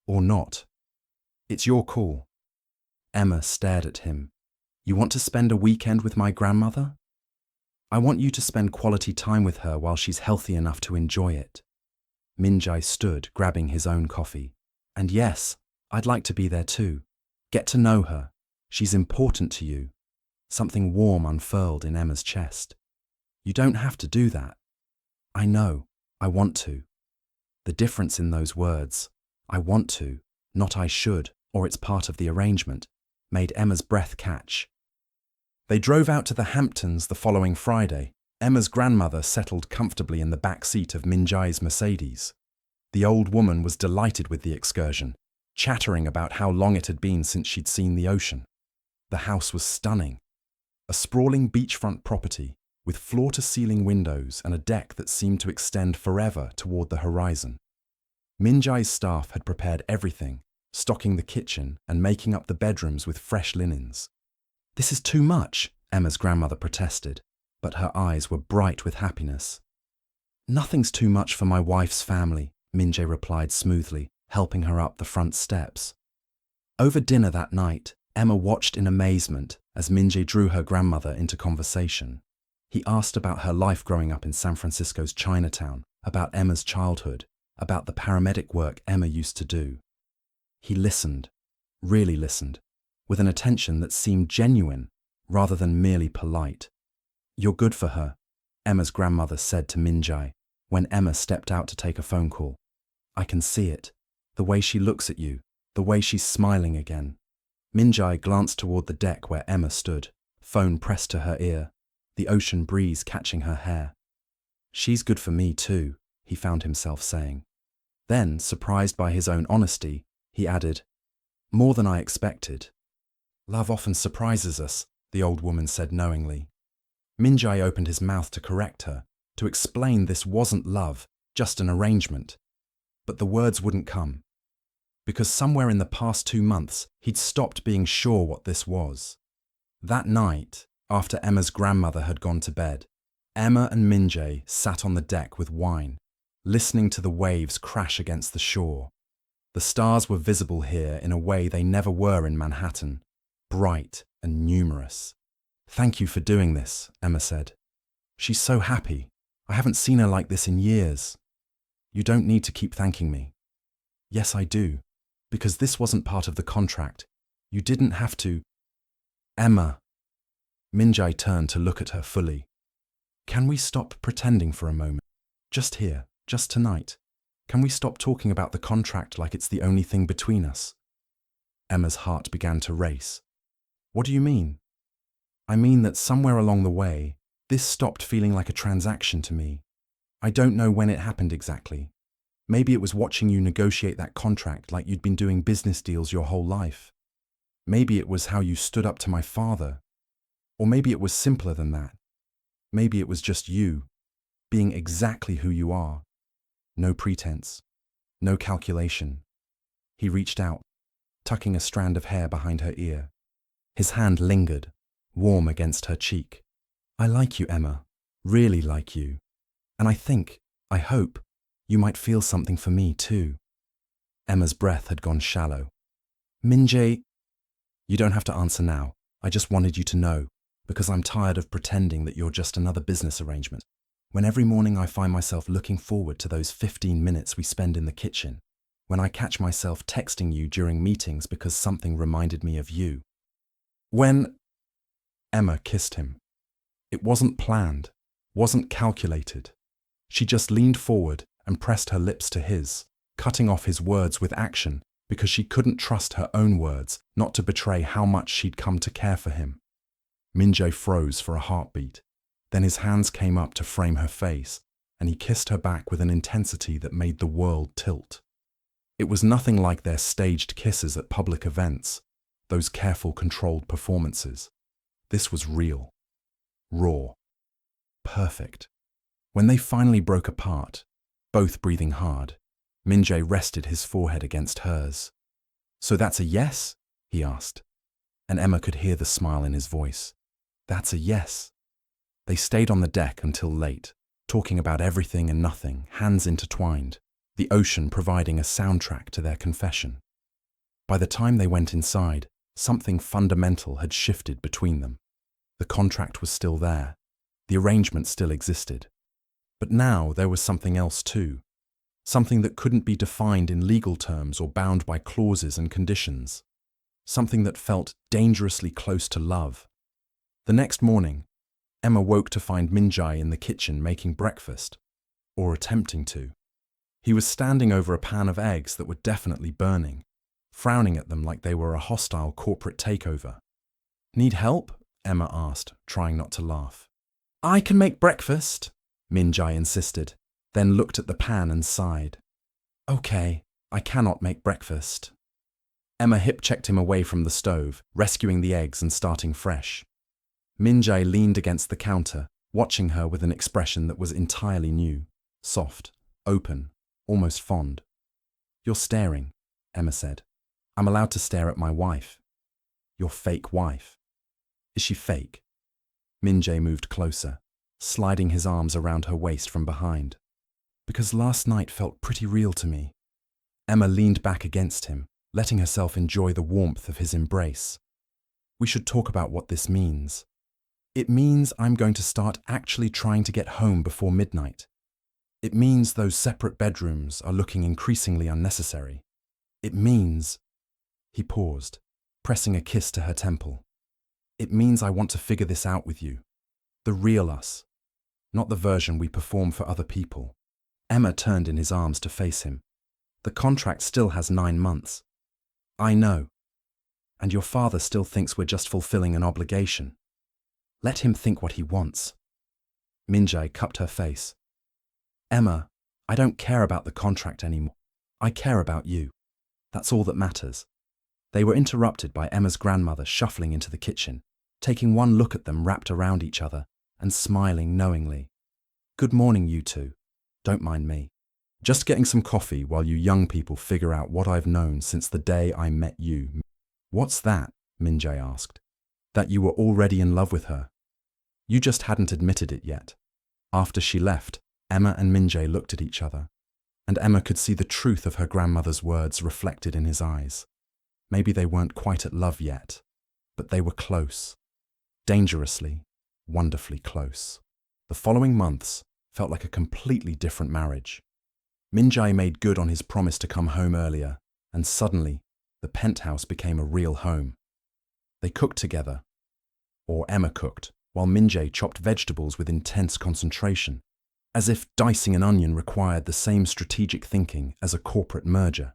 Or not. It's your call. Emma stared at him. You want to spend a weekend with my grandmother? I want you to spend quality time with her while she's healthy enough to enjoy it. Min-jae stood, grabbing his own coffee. And yes, I'd like to be there too. Get to know her. She's important to you. Something warm unfurled in Emma's chest. You don't have to do that. I know. I want to. The difference in those words, I want to, not I should, or it's part of the arrangement, made Emma's breath catch. They drove out to the Hamptons the following Friday. Emma's grandmother settled comfortably in the back seat of Min-jae's Mercedes. The old woman was delighted with the excursion, chattering about how long it had been since she'd seen the ocean. The house was stunning. A sprawling beachfront property with floor-to-ceiling windows and a deck that seemed to extend forever toward the horizon. Min-jae's staff had prepared everything, stocking the kitchen and making up the bedrooms with fresh linens. This is too much, Emma's grandmother protested, but her eyes were bright with happiness. Nothing's too much for my wife's family, Min-jae replied smoothly, helping her up the front steps. Over dinner that night, Emma watched in amazement as Min-jae drew her grandmother into conversation. He asked about her life growing up in San Francisco's Chinatown, about Emma's childhood, about the paramedic work Emma used to do. He listened, really listened, with an attention that seemed genuine rather than merely polite. You're good for her, Emma's grandmother said to Min-jae when Emma stepped out to take a phone call. I can see it, the way she looks at you, the way she's smiling again. Min-jae glanced toward the deck where Emma stood, phone pressed to her ear, the ocean breeze catching her hair. She's good for me too, he found himself saying. Then, surprised by his own honesty, he added, more than I expected. Love often surprises us, the old woman said knowingly. Min-jae opened his mouth to correct her, to explain this wasn't love, just an arrangement. But the words wouldn't come. Because somewhere in the past 2 months, he'd stopped being sure what this was. That night, after Emma's grandmother had gone to bed, Emma and Min-jae sat on the deck with wine, listening to the waves crash against the shore. The stars were visible here in a way they never were in Manhattan, bright and numerous. Thank you for doing this, Emma said. She's so happy. I haven't seen her like this in years. You don't need to keep thanking me. Yes, I do, because this wasn't part of the contract. You didn't have to. Emma. Min-jae turned to look at her fully. Can we stop pretending for a moment? Just here, just tonight. Can we stop talking about the contract like it's the only thing between us? Emma's heart began to race. What do you mean? I mean that somewhere along the way, this stopped feeling like a transaction to me. I don't know when it happened exactly. Maybe it was watching you negotiate that contract like you'd been doing business deals your whole life. Maybe it was how you stood up to my father. Or maybe it was simpler than that. Maybe it was just you, being exactly who you are. No pretense, no calculation. He reached out, tucking a strand of hair behind her ear. His hand lingered, warm against her cheek. I like you, Emma, really like you. And I hope, you might feel something for me too. Emma's breath had gone shallow. Min-jae, you don't have to answer now. I just wanted you to know, because I'm tired of pretending that you're just another business arrangement. When every morning I find myself looking forward to those 15 minutes we spend in the kitchen, when I catch myself texting you during meetings because something reminded me of you. When Emma kissed him. It wasn't planned, wasn't calculated. She just leaned forward and pressed her lips to his, cutting off his words with action because she couldn't trust her own words not to betray how much she'd come to care for him. Min-jae froze for a heartbeat. Then his hands came up to frame her face, and he kissed her back with an intensity that made the world tilt. It was nothing like their staged kisses at public events, those careful, controlled performances. This was real, raw, perfect. When they finally broke apart, both breathing hard, Min-jae rested his forehead against hers. So that's a yes? He asked, and Emma could hear the smile in his voice. That's a yes. They stayed on the deck until late, talking about everything and nothing, hands intertwined, the ocean providing a soundtrack to their confession. By the time they went inside, something fundamental had shifted between them. The contract was still there, The arrangement still existed. But now there was something else too. Something that couldn't be defined in legal terms or bound by clauses and conditions. Something that felt dangerously close to love. The next morning, Emma woke to find Minjai in the kitchen making breakfast, or attempting to. He was standing over a pan of eggs that were definitely burning, frowning at them like they were a hostile corporate takeover. "Need help?" Emma asked, trying not to laugh. "I can make breakfast," Minjai insisted, then looked at the pan and sighed. "Okay, I cannot make breakfast." Emma hip-checked him away from the stove, rescuing the eggs and starting fresh. Minjai leaned against the counter, watching her with an expression that was entirely new, soft, open, almost fond. "You're staring," Emma said. "I'm allowed to stare at my wife." "Your fake wife." "Is she fake?" Minjai moved closer, sliding his arms around her waist from behind. "Because last night felt pretty real to me." Emma leaned back against him, letting herself enjoy the warmth of his embrace. "We should talk about what this means. It means I'm going to start actually trying to get home before midnight. It means those separate bedrooms are looking increasingly unnecessary. It means—" He paused, pressing a kiss to her temple. "It means I want to figure this out with you. The real us, not the version we perform for other people." Emma turned in his arms to face him. "The contract still has 9 months. I know. And your father still thinks we're just fulfilling an obligation. Let him think what he wants." Minjai cupped her face. "Emma, I don't care about the contract anymore. I care about you. That's all that matters." They were interrupted by Emma's grandmother shuffling into the kitchen, taking one look at them wrapped around each other and smiling knowingly. "Good morning, you two. Don't mind me. Just getting some coffee while you young people figure out what I've known since the day I met you." "What's that?" Minjai asked. "That you were already in love with her. You just hadn't admitted it yet." After she left, Emma and Minjai looked at each other, and Emma could see the truth of her grandmother's words reflected in his eyes. Maybe they weren't quite at love yet, but they were close. Dangerously, wonderfully close. The following months felt like a completely different marriage. Minjai made good on his promise to come home earlier, and suddenly, the penthouse became a real home. They cooked together, or Emma cooked, while Minjai chopped vegetables with intense concentration, as if dicing an onion required the same strategic thinking as a corporate merger.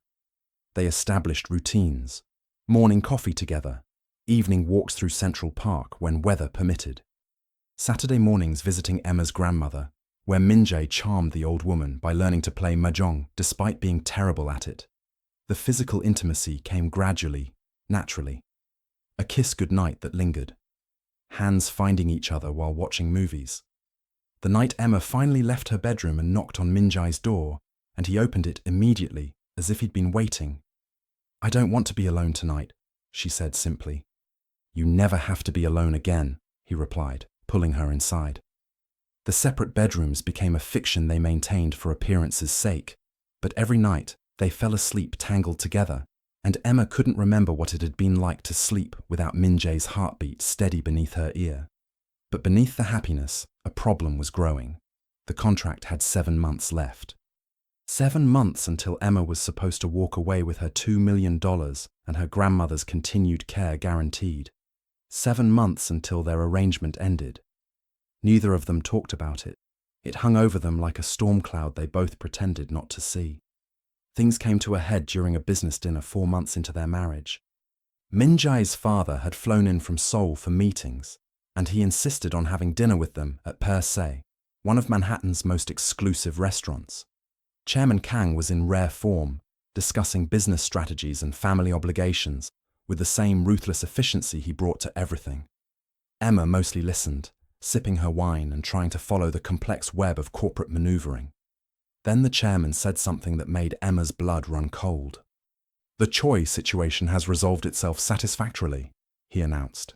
They established routines, morning coffee together, evening walks through Central Park when weather permitted. Saturday mornings visiting Emma's grandmother, where Minjai charmed the old woman by learning to play mahjong despite being terrible at it. The physical intimacy came gradually, naturally. A kiss goodnight that lingered. Hands finding each other while watching movies. The night Emma finally left her bedroom and knocked on Minjai's door, and he opened it immediately, as if he'd been waiting. "I don't want to be alone tonight," she said simply. "You never have to be alone again," he replied, pulling her inside. The separate bedrooms became a fiction they maintained for appearance's sake, but every night they fell asleep tangled together, and Emma couldn't remember what it had been like to sleep without Minjai's heartbeat steady beneath her ear. But beneath the happiness, a problem was growing. The contract had 7 months left. 7 months until Emma was supposed to walk away with her $2 million and her grandmother's continued care guaranteed. 7 months until their arrangement ended. Neither of them talked about it. It hung over them like a storm cloud they both pretended not to see. Things came to a head during a business dinner 4 months into their marriage. Minjai's father had flown in from Seoul for meetings, and he insisted on having dinner with them at Per Se, one of Manhattan's most exclusive restaurants. Chairman Kang was in rare form, discussing business strategies and family obligations with the same ruthless efficiency he brought to everything. Emma mostly listened, sipping her wine and trying to follow the complex web of corporate maneuvering. Then the chairman said something that made Emma's blood run cold. "The Choi situation has resolved itself satisfactorily," he announced.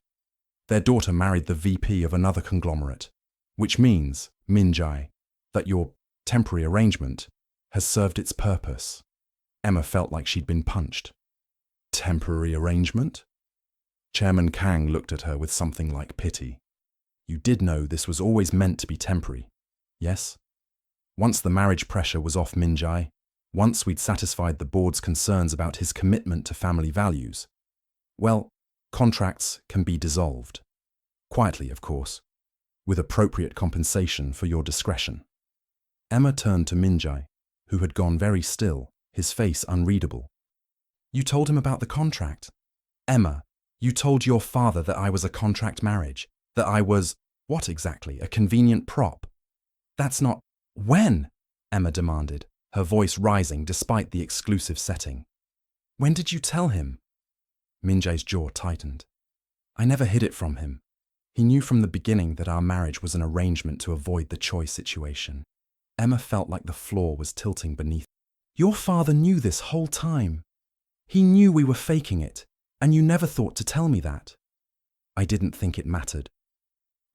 "Their daughter married the VP of another conglomerate, which means, Minjai, that your temporary arrangement has served its purpose." Emma felt like she'd been punched. "Temporary arrangement?" Chairman Kang looked at her with something like pity. You did know this was always meant to be temporary, yes? Once the marriage pressure was off Minjai, once we'd satisfied the board's concerns about his commitment to family values, well, contracts can be dissolved. Quietly, of course, with appropriate compensation for your discretion. Emma turned to Minjai, who had gone very still, his face unreadable. You told him about the contract? Emma, you told your father that I was a contract marriage, that I was, what exactly, a convenient prop? That's not… When? Emma demanded, her voice rising despite the exclusive setting. When did you tell him? Minjai's jaw tightened. I never hid it from him. He knew from the beginning that our marriage was an arrangement to avoid the Choi situation. Emma felt like the floor was tilting beneath. Your father knew this whole time. He knew we were faking it, and you never thought to tell me that. I didn't think it mattered.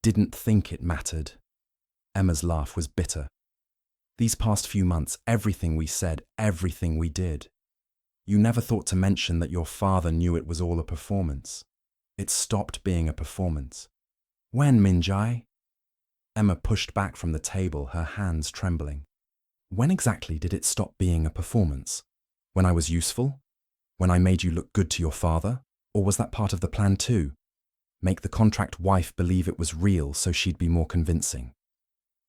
Didn't think it mattered. Emma's laugh was bitter. These past few months, everything we said, everything we did. You never thought to mention that your father knew it was all a performance. It stopped being a performance. When, Minjai? Emma pushed back from the table, her hands trembling. When exactly did it stop being a performance? When I was useful? When I made you look good to your father? Or was that part of the plan too? Make the contract wife believe it was real so she'd be more convincing.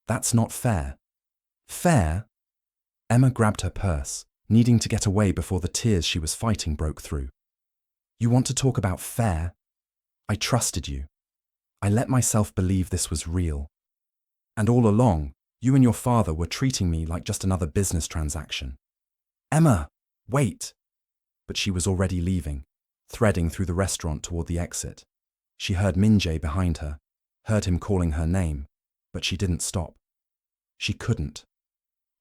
That's not fair. Fair? Emma grabbed her purse, needing to get away before the tears she was fighting broke through. You want to talk about fair? I trusted you. I let myself believe this was real. And all along, you and your father were treating me like just another business transaction. Emma, wait! But she was already leaving, threading through the restaurant toward the exit. She heard Minjai behind her, heard him calling her name, but she didn't stop. She couldn't.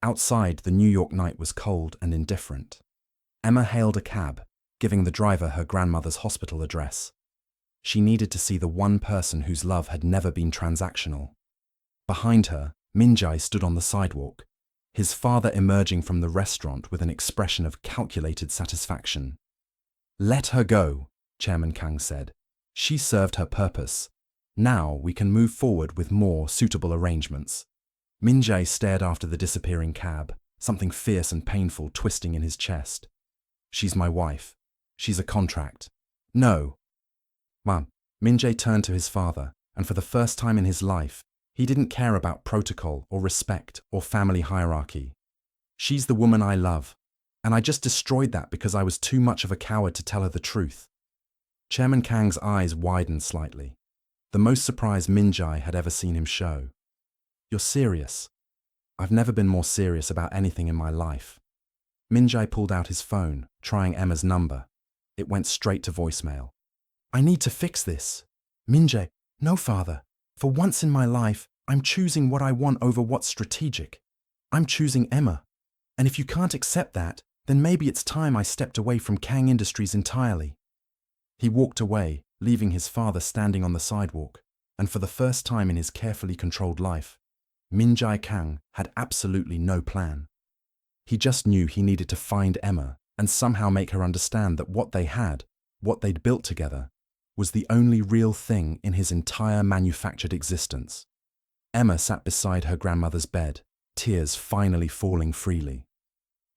Outside, the New York night was cold and indifferent. Emma hailed a cab, giving the driver her grandmother's hospital address. She needed to see the one person whose love had never been transactional. Behind her, Minjai stood on the sidewalk, his father emerging from the restaurant with an expression of calculated satisfaction. Let her go, Chairman Kang said. She served her purpose. Now we can move forward with more suitable arrangements. Minjai stared after the disappearing cab, something fierce and painful twisting in his chest. She's my wife. She's a contract. No. Mom. Minjai turned to his father, and for the first time in his life, he didn't care about protocol or respect or family hierarchy. She's the woman I love, and I just destroyed that because I was too much of a coward to tell her the truth. Chairman Kang's eyes widened slightly, the most surprised Minjai had ever seen him show. You're serious? I've never been more serious about anything in my life. Minjai pulled out his phone, trying Emma's number. It went straight to voicemail. I need to fix this. Minjai, no, father. For once in my life, I'm choosing what I want over what's strategic. I'm choosing Emma. And if you can't accept that, then maybe it's time I stepped away from Kang Industries entirely. He walked away, leaving his father standing on the sidewalk, and for the first time in his carefully controlled life, Minjai Kang had absolutely no plan. He just knew he needed to find Emma and somehow make her understand that what they had, what they'd built together, was the only real thing in his entire manufactured existence. Emma sat beside her grandmother's bed, tears finally falling freely.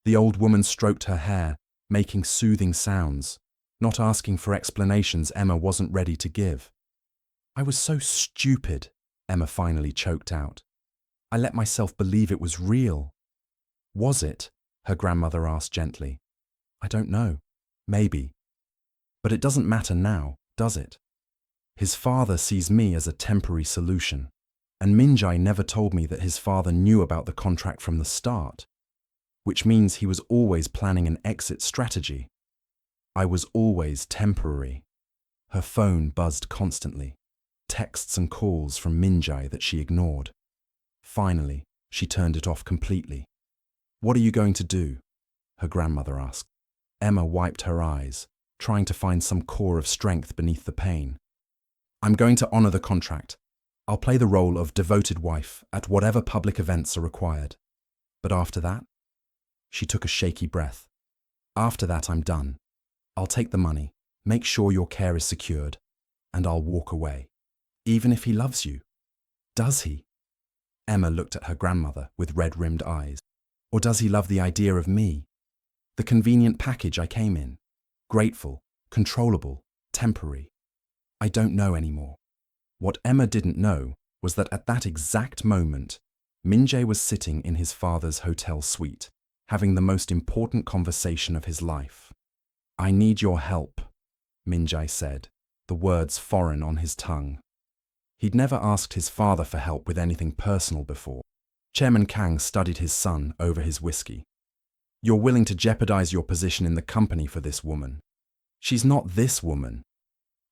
The old woman stroked her hair, making soothing sounds, not asking for explanations Emma wasn't ready to give. I was so stupid, Emma finally choked out. I let myself believe it was real. Was it? Her grandmother asked gently. I don't know. Maybe. But it doesn't matter now, does it? His father sees me as a temporary solution, and Minjai never told me that his father knew about the contract from the start, which means he was always planning an exit strategy. I was always temporary. Her phone buzzed constantly, texts and calls from Minjai that she ignored. Finally, she turned it off completely. What are you going to do? Her grandmother asked. Emma wiped her eyes, trying to find some core of strength beneath the pain. I'm going to honor the contract. I'll play the role of devoted wife at whatever public events are required. But after that? She took a shaky breath. After that, I'm done. I'll take the money, make sure your care is secured, and I'll walk away. Even if he loves you, Does he? Emma looked at her grandmother with red-rimmed eyes. Or does he love the idea of me? The convenient package I came in. Grateful, controllable, temporary. I don't know anymore. What Emma didn't know was that at that exact moment, Min-jae was sitting in his father's hotel suite, having the most important conversation of his life. I need your help, Min-jae said, the words foreign on his tongue. He'd never asked his father for help with anything personal before. Chairman Kang studied his son over his whiskey. You're willing to jeopardize your position in the company for this woman. She's not this woman.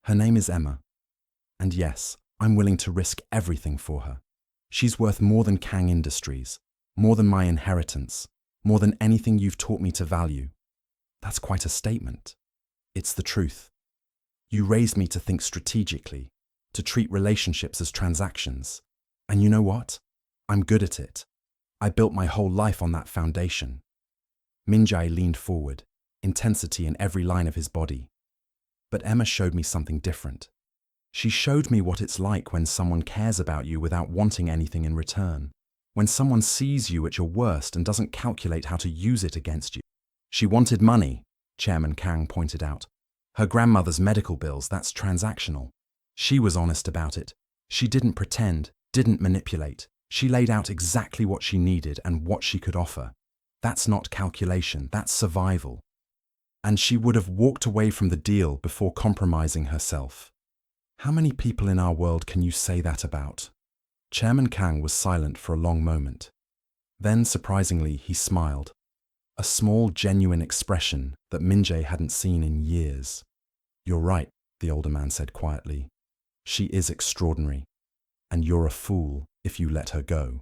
Her name is Emma. And yes, I'm willing to risk everything for her. She's worth more than Kang Industries, more than my inheritance, more than anything you've taught me to value. That's quite a statement. It's the truth. You raised me to think strategically, to treat relationships as transactions. And you know what? I'm good at it. I built my whole life on that foundation. Min-jae leaned forward, intensity in every line of his body. But Emma showed me something different. She showed me what it's like when someone cares about you without wanting anything in return. When someone sees you at your worst and doesn't calculate how to use it against you. She wanted money, Chairman Kang pointed out. Her grandmother's medical bills, that's transactional. She was honest about it. She didn't pretend, didn't manipulate. She laid out exactly what she needed and what she could offer. That's not calculation, that's survival. And she would have walked away from the deal before compromising herself. How many people in our world can you say that about? Chairman Kang was silent for a long moment. Then, surprisingly, he smiled. A small, genuine expression that Min-jae hadn't seen in years. You're right, the older man said quietly. She is extraordinary. And you're a fool if you let her go.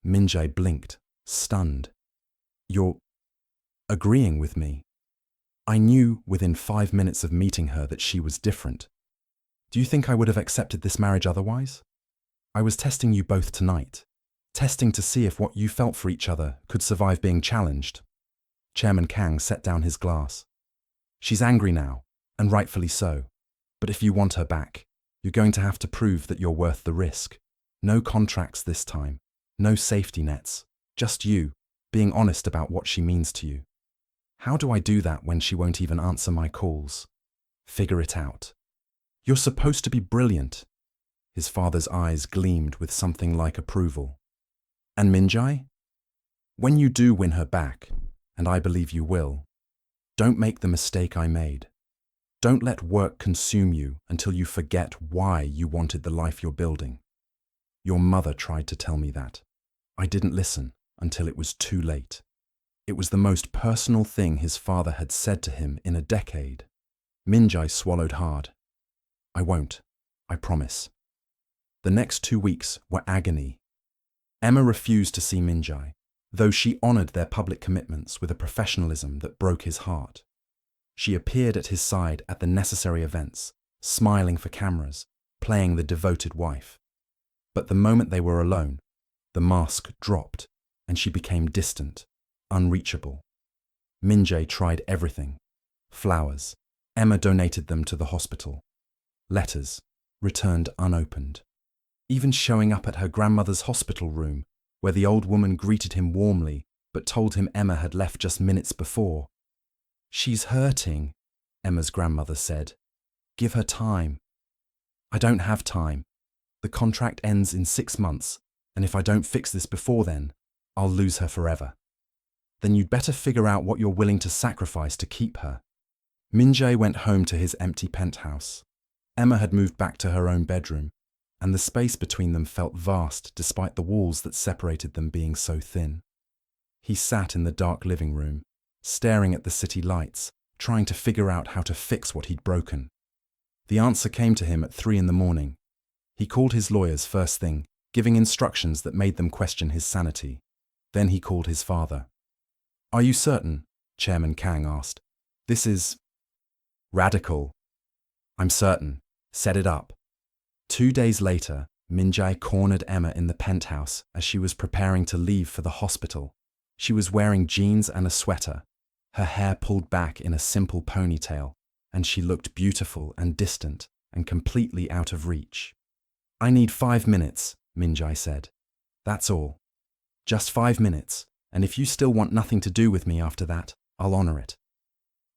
Min-jae blinked, stunned. You're agreeing with me? I knew within 5 minutes of meeting her that she was different. Do you think I would have accepted this marriage otherwise? I was testing you both tonight, testing to see if what you felt for each other could survive being challenged. Chairman Kang set down his glass. She's angry now, and rightfully so. But if you want her back, you're going to have to prove that you're worth the risk. No contracts this time, no safety nets, just you, being honest about what she means to you. How do I do that when she won't even answer my calls? Figure it out. You're supposed to be brilliant. His father's eyes gleamed with something like approval. And Min-jae? When you do win her back, and I believe you will, don't make the mistake I made. Don't let work consume you until you forget why you wanted the life you're building. Your mother tried to tell me that. I didn't listen until it was too late. It was the most personal thing his father had said to him in a decade. Min-jae swallowed hard. I won't. I promise. The next 2 weeks were agony. Emma refused to see Min-jae, though she honored their public commitments with a professionalism that broke his heart. She appeared at his side at the necessary events, smiling for cameras, playing the devoted wife. But the moment they were alone, the mask dropped, and she became distant, unreachable. Min-jae tried everything. Flowers. Emma donated them to the hospital. Letters, returned unopened. Even showing up at her grandmother's hospital room, where the old woman greeted him warmly, but told him Emma had left just minutes before. She's hurting, Emma's grandmother said. Give her time. I don't have time. The contract ends in 6 months, and if I don't fix this before then, I'll lose her forever. Then you'd better figure out what you're willing to sacrifice to keep her. Min-jae went home to his empty penthouse. Emma had moved back to her own bedroom, and the space between them felt vast despite the walls that separated them being so thin. He sat in the dark living room, staring at the city lights, trying to figure out how to fix what he'd broken. The answer came to him at 3 a.m. He called his lawyers first thing, giving instructions that made them question his sanity. Then he called his father. Are you certain? Chairman Kang asked. This is radical. I'm certain. Set it up. 2 days later, Min-jae cornered Emma in the penthouse as she was preparing to leave for the hospital. She was wearing jeans and a sweater, her hair pulled back in a simple ponytail, and she looked beautiful and distant and completely out of reach. I need 5 minutes, Minjai said. That's all. Just 5 minutes, and if you still want nothing to do with me after that, I'll honor it.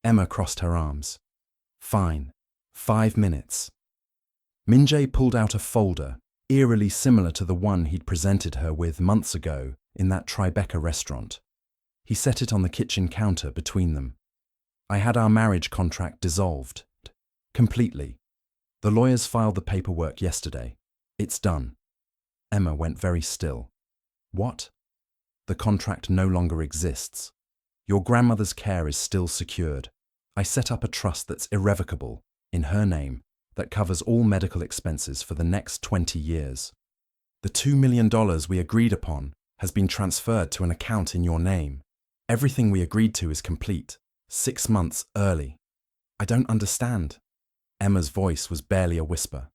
Emma crossed her arms. Fine. 5 minutes. Minjai pulled out a folder, eerily similar to the one he'd presented her with months ago in that Tribeca restaurant. He set it on the kitchen counter between them. I had our marriage contract dissolved. Completely. The lawyers filed the paperwork yesterday. It's done. Emma went very still. What? The contract no longer exists. Your grandmother's care is still secured. I set up a trust that's irrevocable, in her name, that covers all medical expenses for the next 20 years. The $2 million we agreed upon has been transferred to an account in your name. Everything we agreed to is complete, 6 months early. I don't understand. Emma's voice was barely a whisper.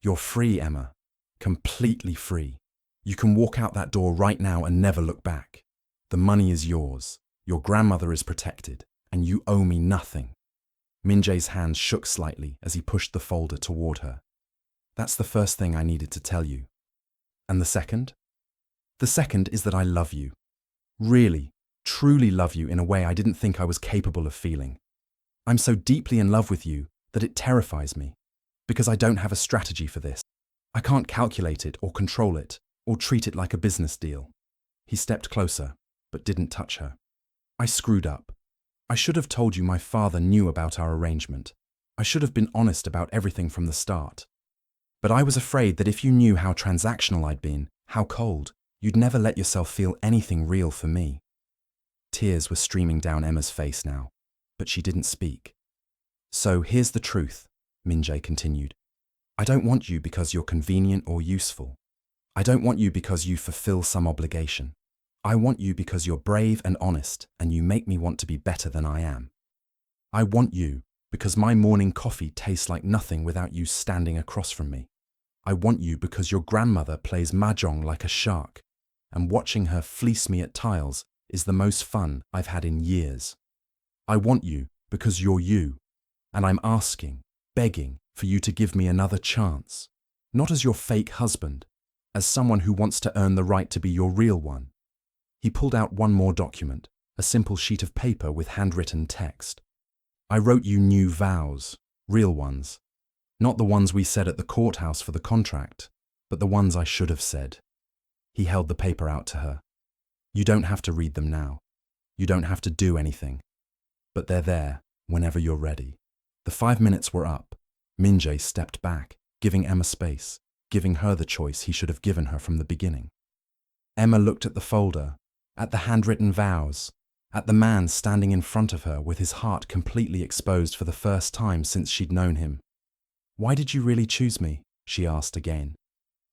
You're free, Emma. Completely free. You can walk out that door right now and never look back. The money is yours. Your grandmother is protected, and you owe me nothing. Minjai's hands shook slightly as he pushed the folder toward her. That's the first thing I needed to tell you. And the second? The second is that I love you. Really, truly love you in a way I didn't think I was capable of feeling. I'm so deeply in love with you that it terrifies me, because I don't have a strategy for this. I can't calculate it or control it, or treat it like a business deal. He stepped closer, but didn't touch her. I screwed up. I should have told you my father knew about our arrangement. I should have been honest about everything from the start. But I was afraid that if you knew how transactional I'd been, how cold, you'd never let yourself feel anything real for me. Tears were streaming down Emma's face now, but she didn't speak. So here's the truth, Minjai continued. I don't want you because you're convenient or useful. I don't want you because you fulfill some obligation. I want you because you're brave and honest, and you make me want to be better than I am. I want you because my morning coffee tastes like nothing without you standing across from me. I want you because your grandmother plays mahjong like a shark, and watching her fleece me at tiles is the most fun I've had in years. I want you because you're you, and I'm asking, begging for you to give me another chance, not as your fake husband, as someone who wants to earn the right to be your real one. He pulled out one more document, a simple sheet of paper with handwritten text. I wrote you new vows, real ones. Not the ones we said at the courthouse for the contract, but the ones I should have said. He held the paper out to her. You don't have to read them now. You don't have to do anything. But they're there whenever you're ready. The 5 minutes were up. Minjai stepped back, giving Emma space, giving her the choice he should have given her from the beginning. Emma looked at the folder, at the handwritten vows, at the man standing in front of her with his heart completely exposed for the first time since she'd known him. Why did you really choose me? She asked again.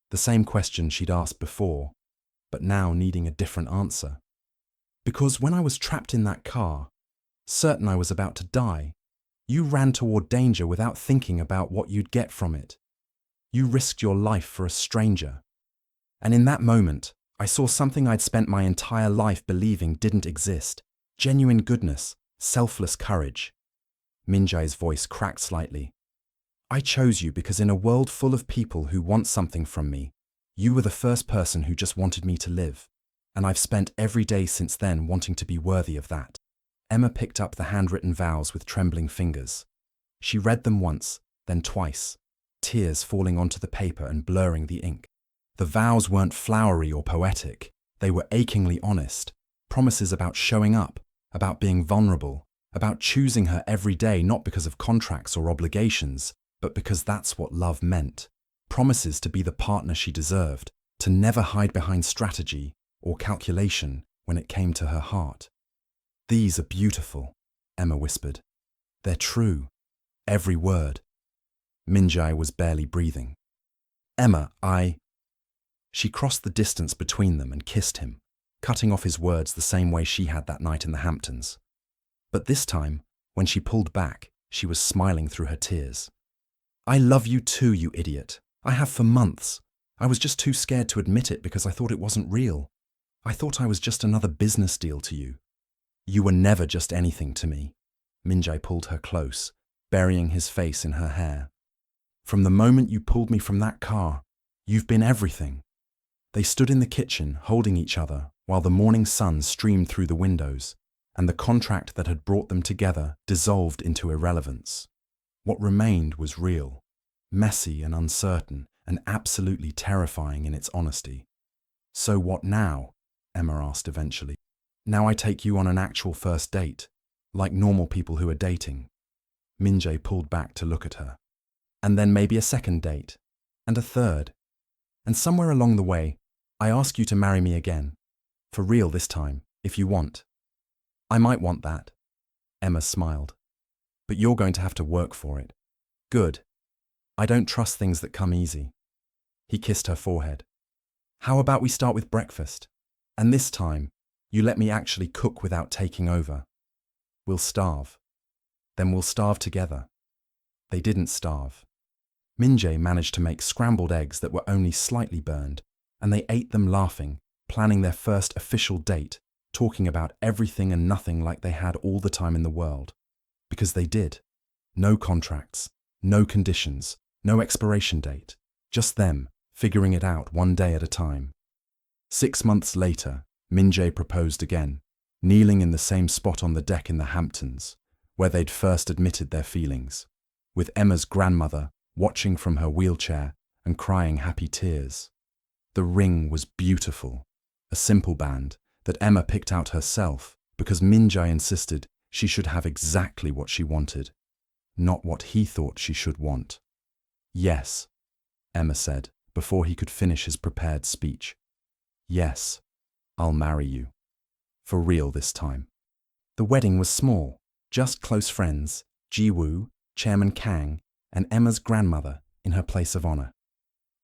The same question she'd asked before, but now needing a different answer. Because when I was trapped in that car, certain I was about to die, you ran toward danger without thinking about what you'd get from it. You risked your life for a stranger. And in that moment, I saw something I'd spent my entire life believing didn't exist. Genuine goodness, selfless courage. Minjai's voice cracked slightly. I chose you because in a world full of people who want something from me, you were the first person who just wanted me to live. And I've spent every day since then wanting to be worthy of that. Emma picked up the handwritten vows with trembling fingers. She read them once, then twice, tears falling onto the paper and blurring the ink. The vows weren't flowery or poetic. They were achingly honest. Promises about showing up, about being vulnerable, about choosing her every day not because of contracts or obligations, but because that's what love meant. Promises to be the partner she deserved, to never hide behind strategy or calculation when it came to her heart. These are beautiful, Emma whispered. They're true. Every word. Minjai was barely breathing. Emma, She crossed the distance between them and kissed him, cutting off his words the same way she had that night in the Hamptons. But this time, when she pulled back, she was smiling through her tears. I love you too, you idiot. I have for months. I was just too scared to admit it because I thought it wasn't real. I thought I was just another business deal to you. You were never just anything to me. Minjai pulled her close, burying his face in her hair. From the moment you pulled me from that car, you've been everything. They stood in the kitchen, holding each other, while the morning sun streamed through the windows, and the contract that had brought them together dissolved into irrelevance. What remained was real, messy and uncertain, and absolutely terrifying in its honesty. "So what now?" Emma asked eventually. "Now I take you on an actual first date, like normal people who are dating." Min-jae pulled back to look at her. "And then maybe a second date, and a third. And somewhere along the way, I ask you to marry me again. For real this time, if you want." "I might want that." Emma smiled. "But you're going to have to work for it." "Good. I don't trust things that come easy." He kissed her forehead. "How about we start with breakfast? And this time, you let me actually cook without taking over. We'll starve. Then we'll starve together." They didn't starve. Min-jae managed to make scrambled eggs that were only slightly burned, and they ate them laughing, planning their first official date, talking about everything and nothing like they had all the time in the world. Because they did. No contracts, no conditions, no expiration date, just them, figuring it out one day at a time. 6 months later, Min-jae proposed again, kneeling in the same spot on the deck in the Hamptons, where they'd first admitted their feelings, with Emma's grandmother watching from her wheelchair and crying happy tears. The ring was beautiful, a simple band that Emma picked out herself because Min-jae insisted she should have exactly what she wanted, not what he thought she should want. "Yes," Emma said before he could finish his prepared speech. "Yes, I'll marry you. For real this time." The wedding was small, just close friends, Ji-woo, Chairman Kang, and Emma's grandmother in her place of honor.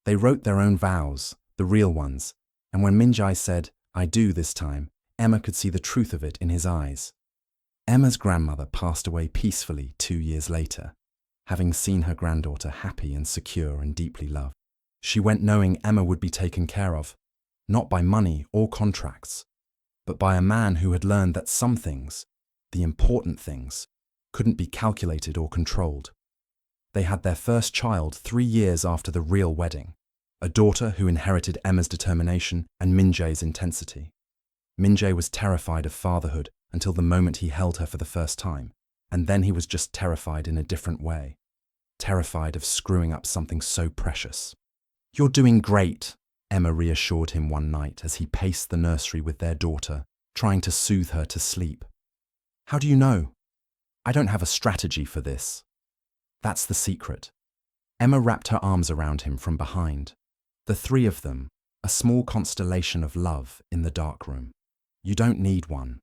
They wrote their own vows, the real ones, and when Min-jae said, "I do this time," Emma could see the truth of it in his eyes. Emma's grandmother passed away peacefully 2 years later, having seen her granddaughter happy and secure and deeply loved. She went knowing Emma would be taken care of, not by money or contracts, but by a man who had learned that some things, the important things, couldn't be calculated or controlled. They had their first child 3 years after the real wedding, a daughter who inherited Emma's determination and Min-jae's intensity. Min-jae was terrified of fatherhood until the moment he held her for the first time, and then he was just terrified in a different way, terrified of screwing up something so precious. "You're doing great," Emma reassured him one night as he paced the nursery with their daughter, trying to soothe her to sleep. "How do you know?" "I don't have a strategy for this." "That's the secret." Emma wrapped her arms around him from behind. The three of them, a small constellation of love in the dark room. You don't need one.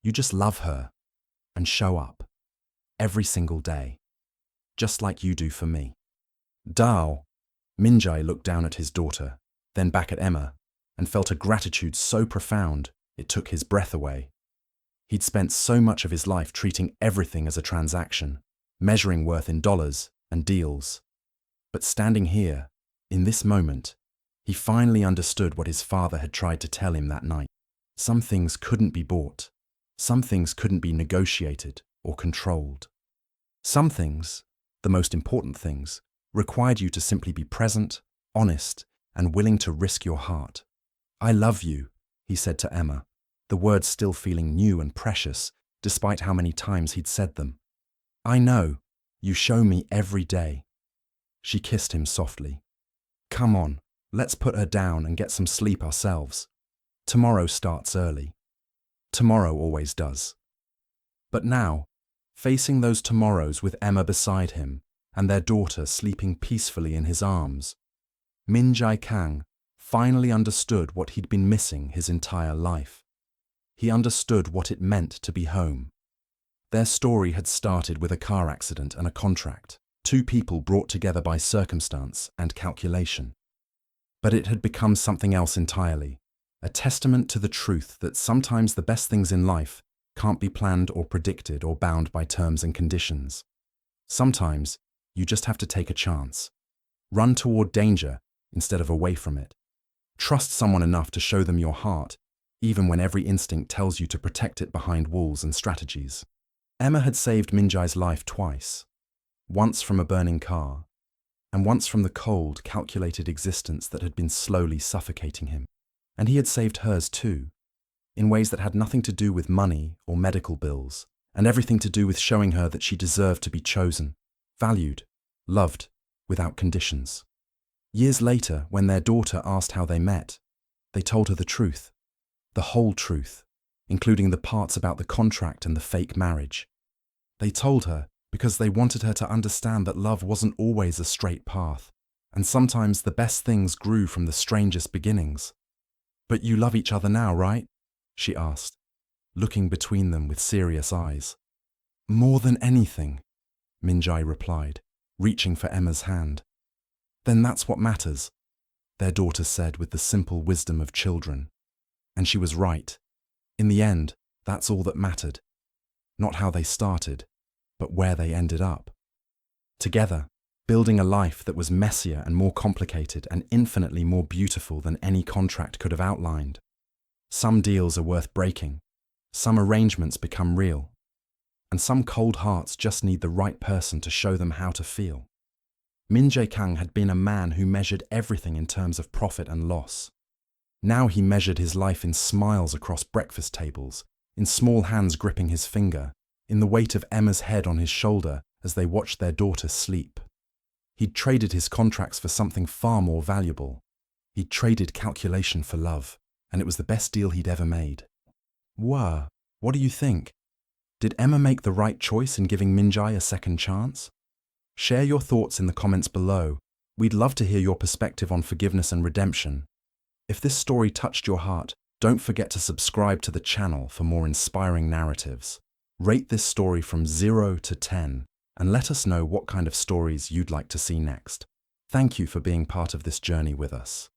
You just love her and show up every single day, just like you do for me. "Dao." Min-jae looked down at his daughter, then back at Emma, and felt a gratitude so profound it took his breath away. He'd spent so much of his life treating everything as a transaction, measuring worth in dollars and deals. But standing here, in this moment, he finally understood what his father had tried to tell him that night. Some things couldn't be bought. Some things couldn't be negotiated or controlled. Some things, the most important things, required you to simply be present, honest, and willing to risk your heart. "I love you," he said to Emma, the words still feeling new and precious, despite how many times he'd said them. "I know. You show me every day." She kissed him softly. "Come on, let's put her down and get some sleep ourselves. Tomorrow starts early. Tomorrow always does." But now, facing those tomorrows with Emma beside him and their daughter sleeping peacefully in his arms, Min-jae Kang finally understood what he'd been missing his entire life. He understood what it meant to be home. Their story had started with a car accident and a contract, 2 people brought together by circumstance and calculation. But it had become something else entirely, a testament to the truth that sometimes the best things in life can't be planned or predicted or bound by terms and conditions. Sometimes you just have to take a chance. Run toward danger instead of away from it. Trust someone enough to show them your heart, even when every instinct tells you to protect it behind walls and strategies. Emma had saved Min-jae's life twice, once from a burning car, and once from the cold, calculated existence that had been slowly suffocating him. And he had saved hers too, in ways that had nothing to do with money or medical bills, and everything to do with showing her that she deserved to be chosen, valued, loved, without conditions. Years later, when their daughter asked how they met, they told her the truth, the whole truth, including the parts about the contract and the fake marriage. They told her because they wanted her to understand that love wasn't always a straight path, and sometimes the best things grew from the strangest beginnings. "But you love each other now, right?" she asked, looking between them with serious eyes. "More than anything," Minjai replied, reaching for Emma's hand. "Then that's what matters," their daughter said with the simple wisdom of children. And she was right. In the end, that's all that mattered. Not how they started, but where they ended up. Together, building a life that was messier and more complicated and infinitely more beautiful than any contract could have outlined. Some deals are worth breaking, some arrangements become real, and some cold hearts just need the right person to show them how to feel. Min Jae Kang had been a man who measured everything in terms of profit and loss. Now he measured his life in smiles across breakfast tables, in small hands gripping his finger, in the weight of Emma's head on his shoulder as they watched their daughter sleep. He'd traded his contracts for something far more valuable. He'd traded calculation for love, and it was the best deal he'd ever made. Wow, what do you think? Did Emma make the right choice in giving Minjai a second chance? Share your thoughts in the comments below. We'd love to hear your perspective on forgiveness and redemption. If this story touched your heart, don't forget to subscribe to the channel for more inspiring narratives. Rate this story from 0 to 10 and let us know what kind of stories you'd like to see next. Thank you for being part of this journey with us.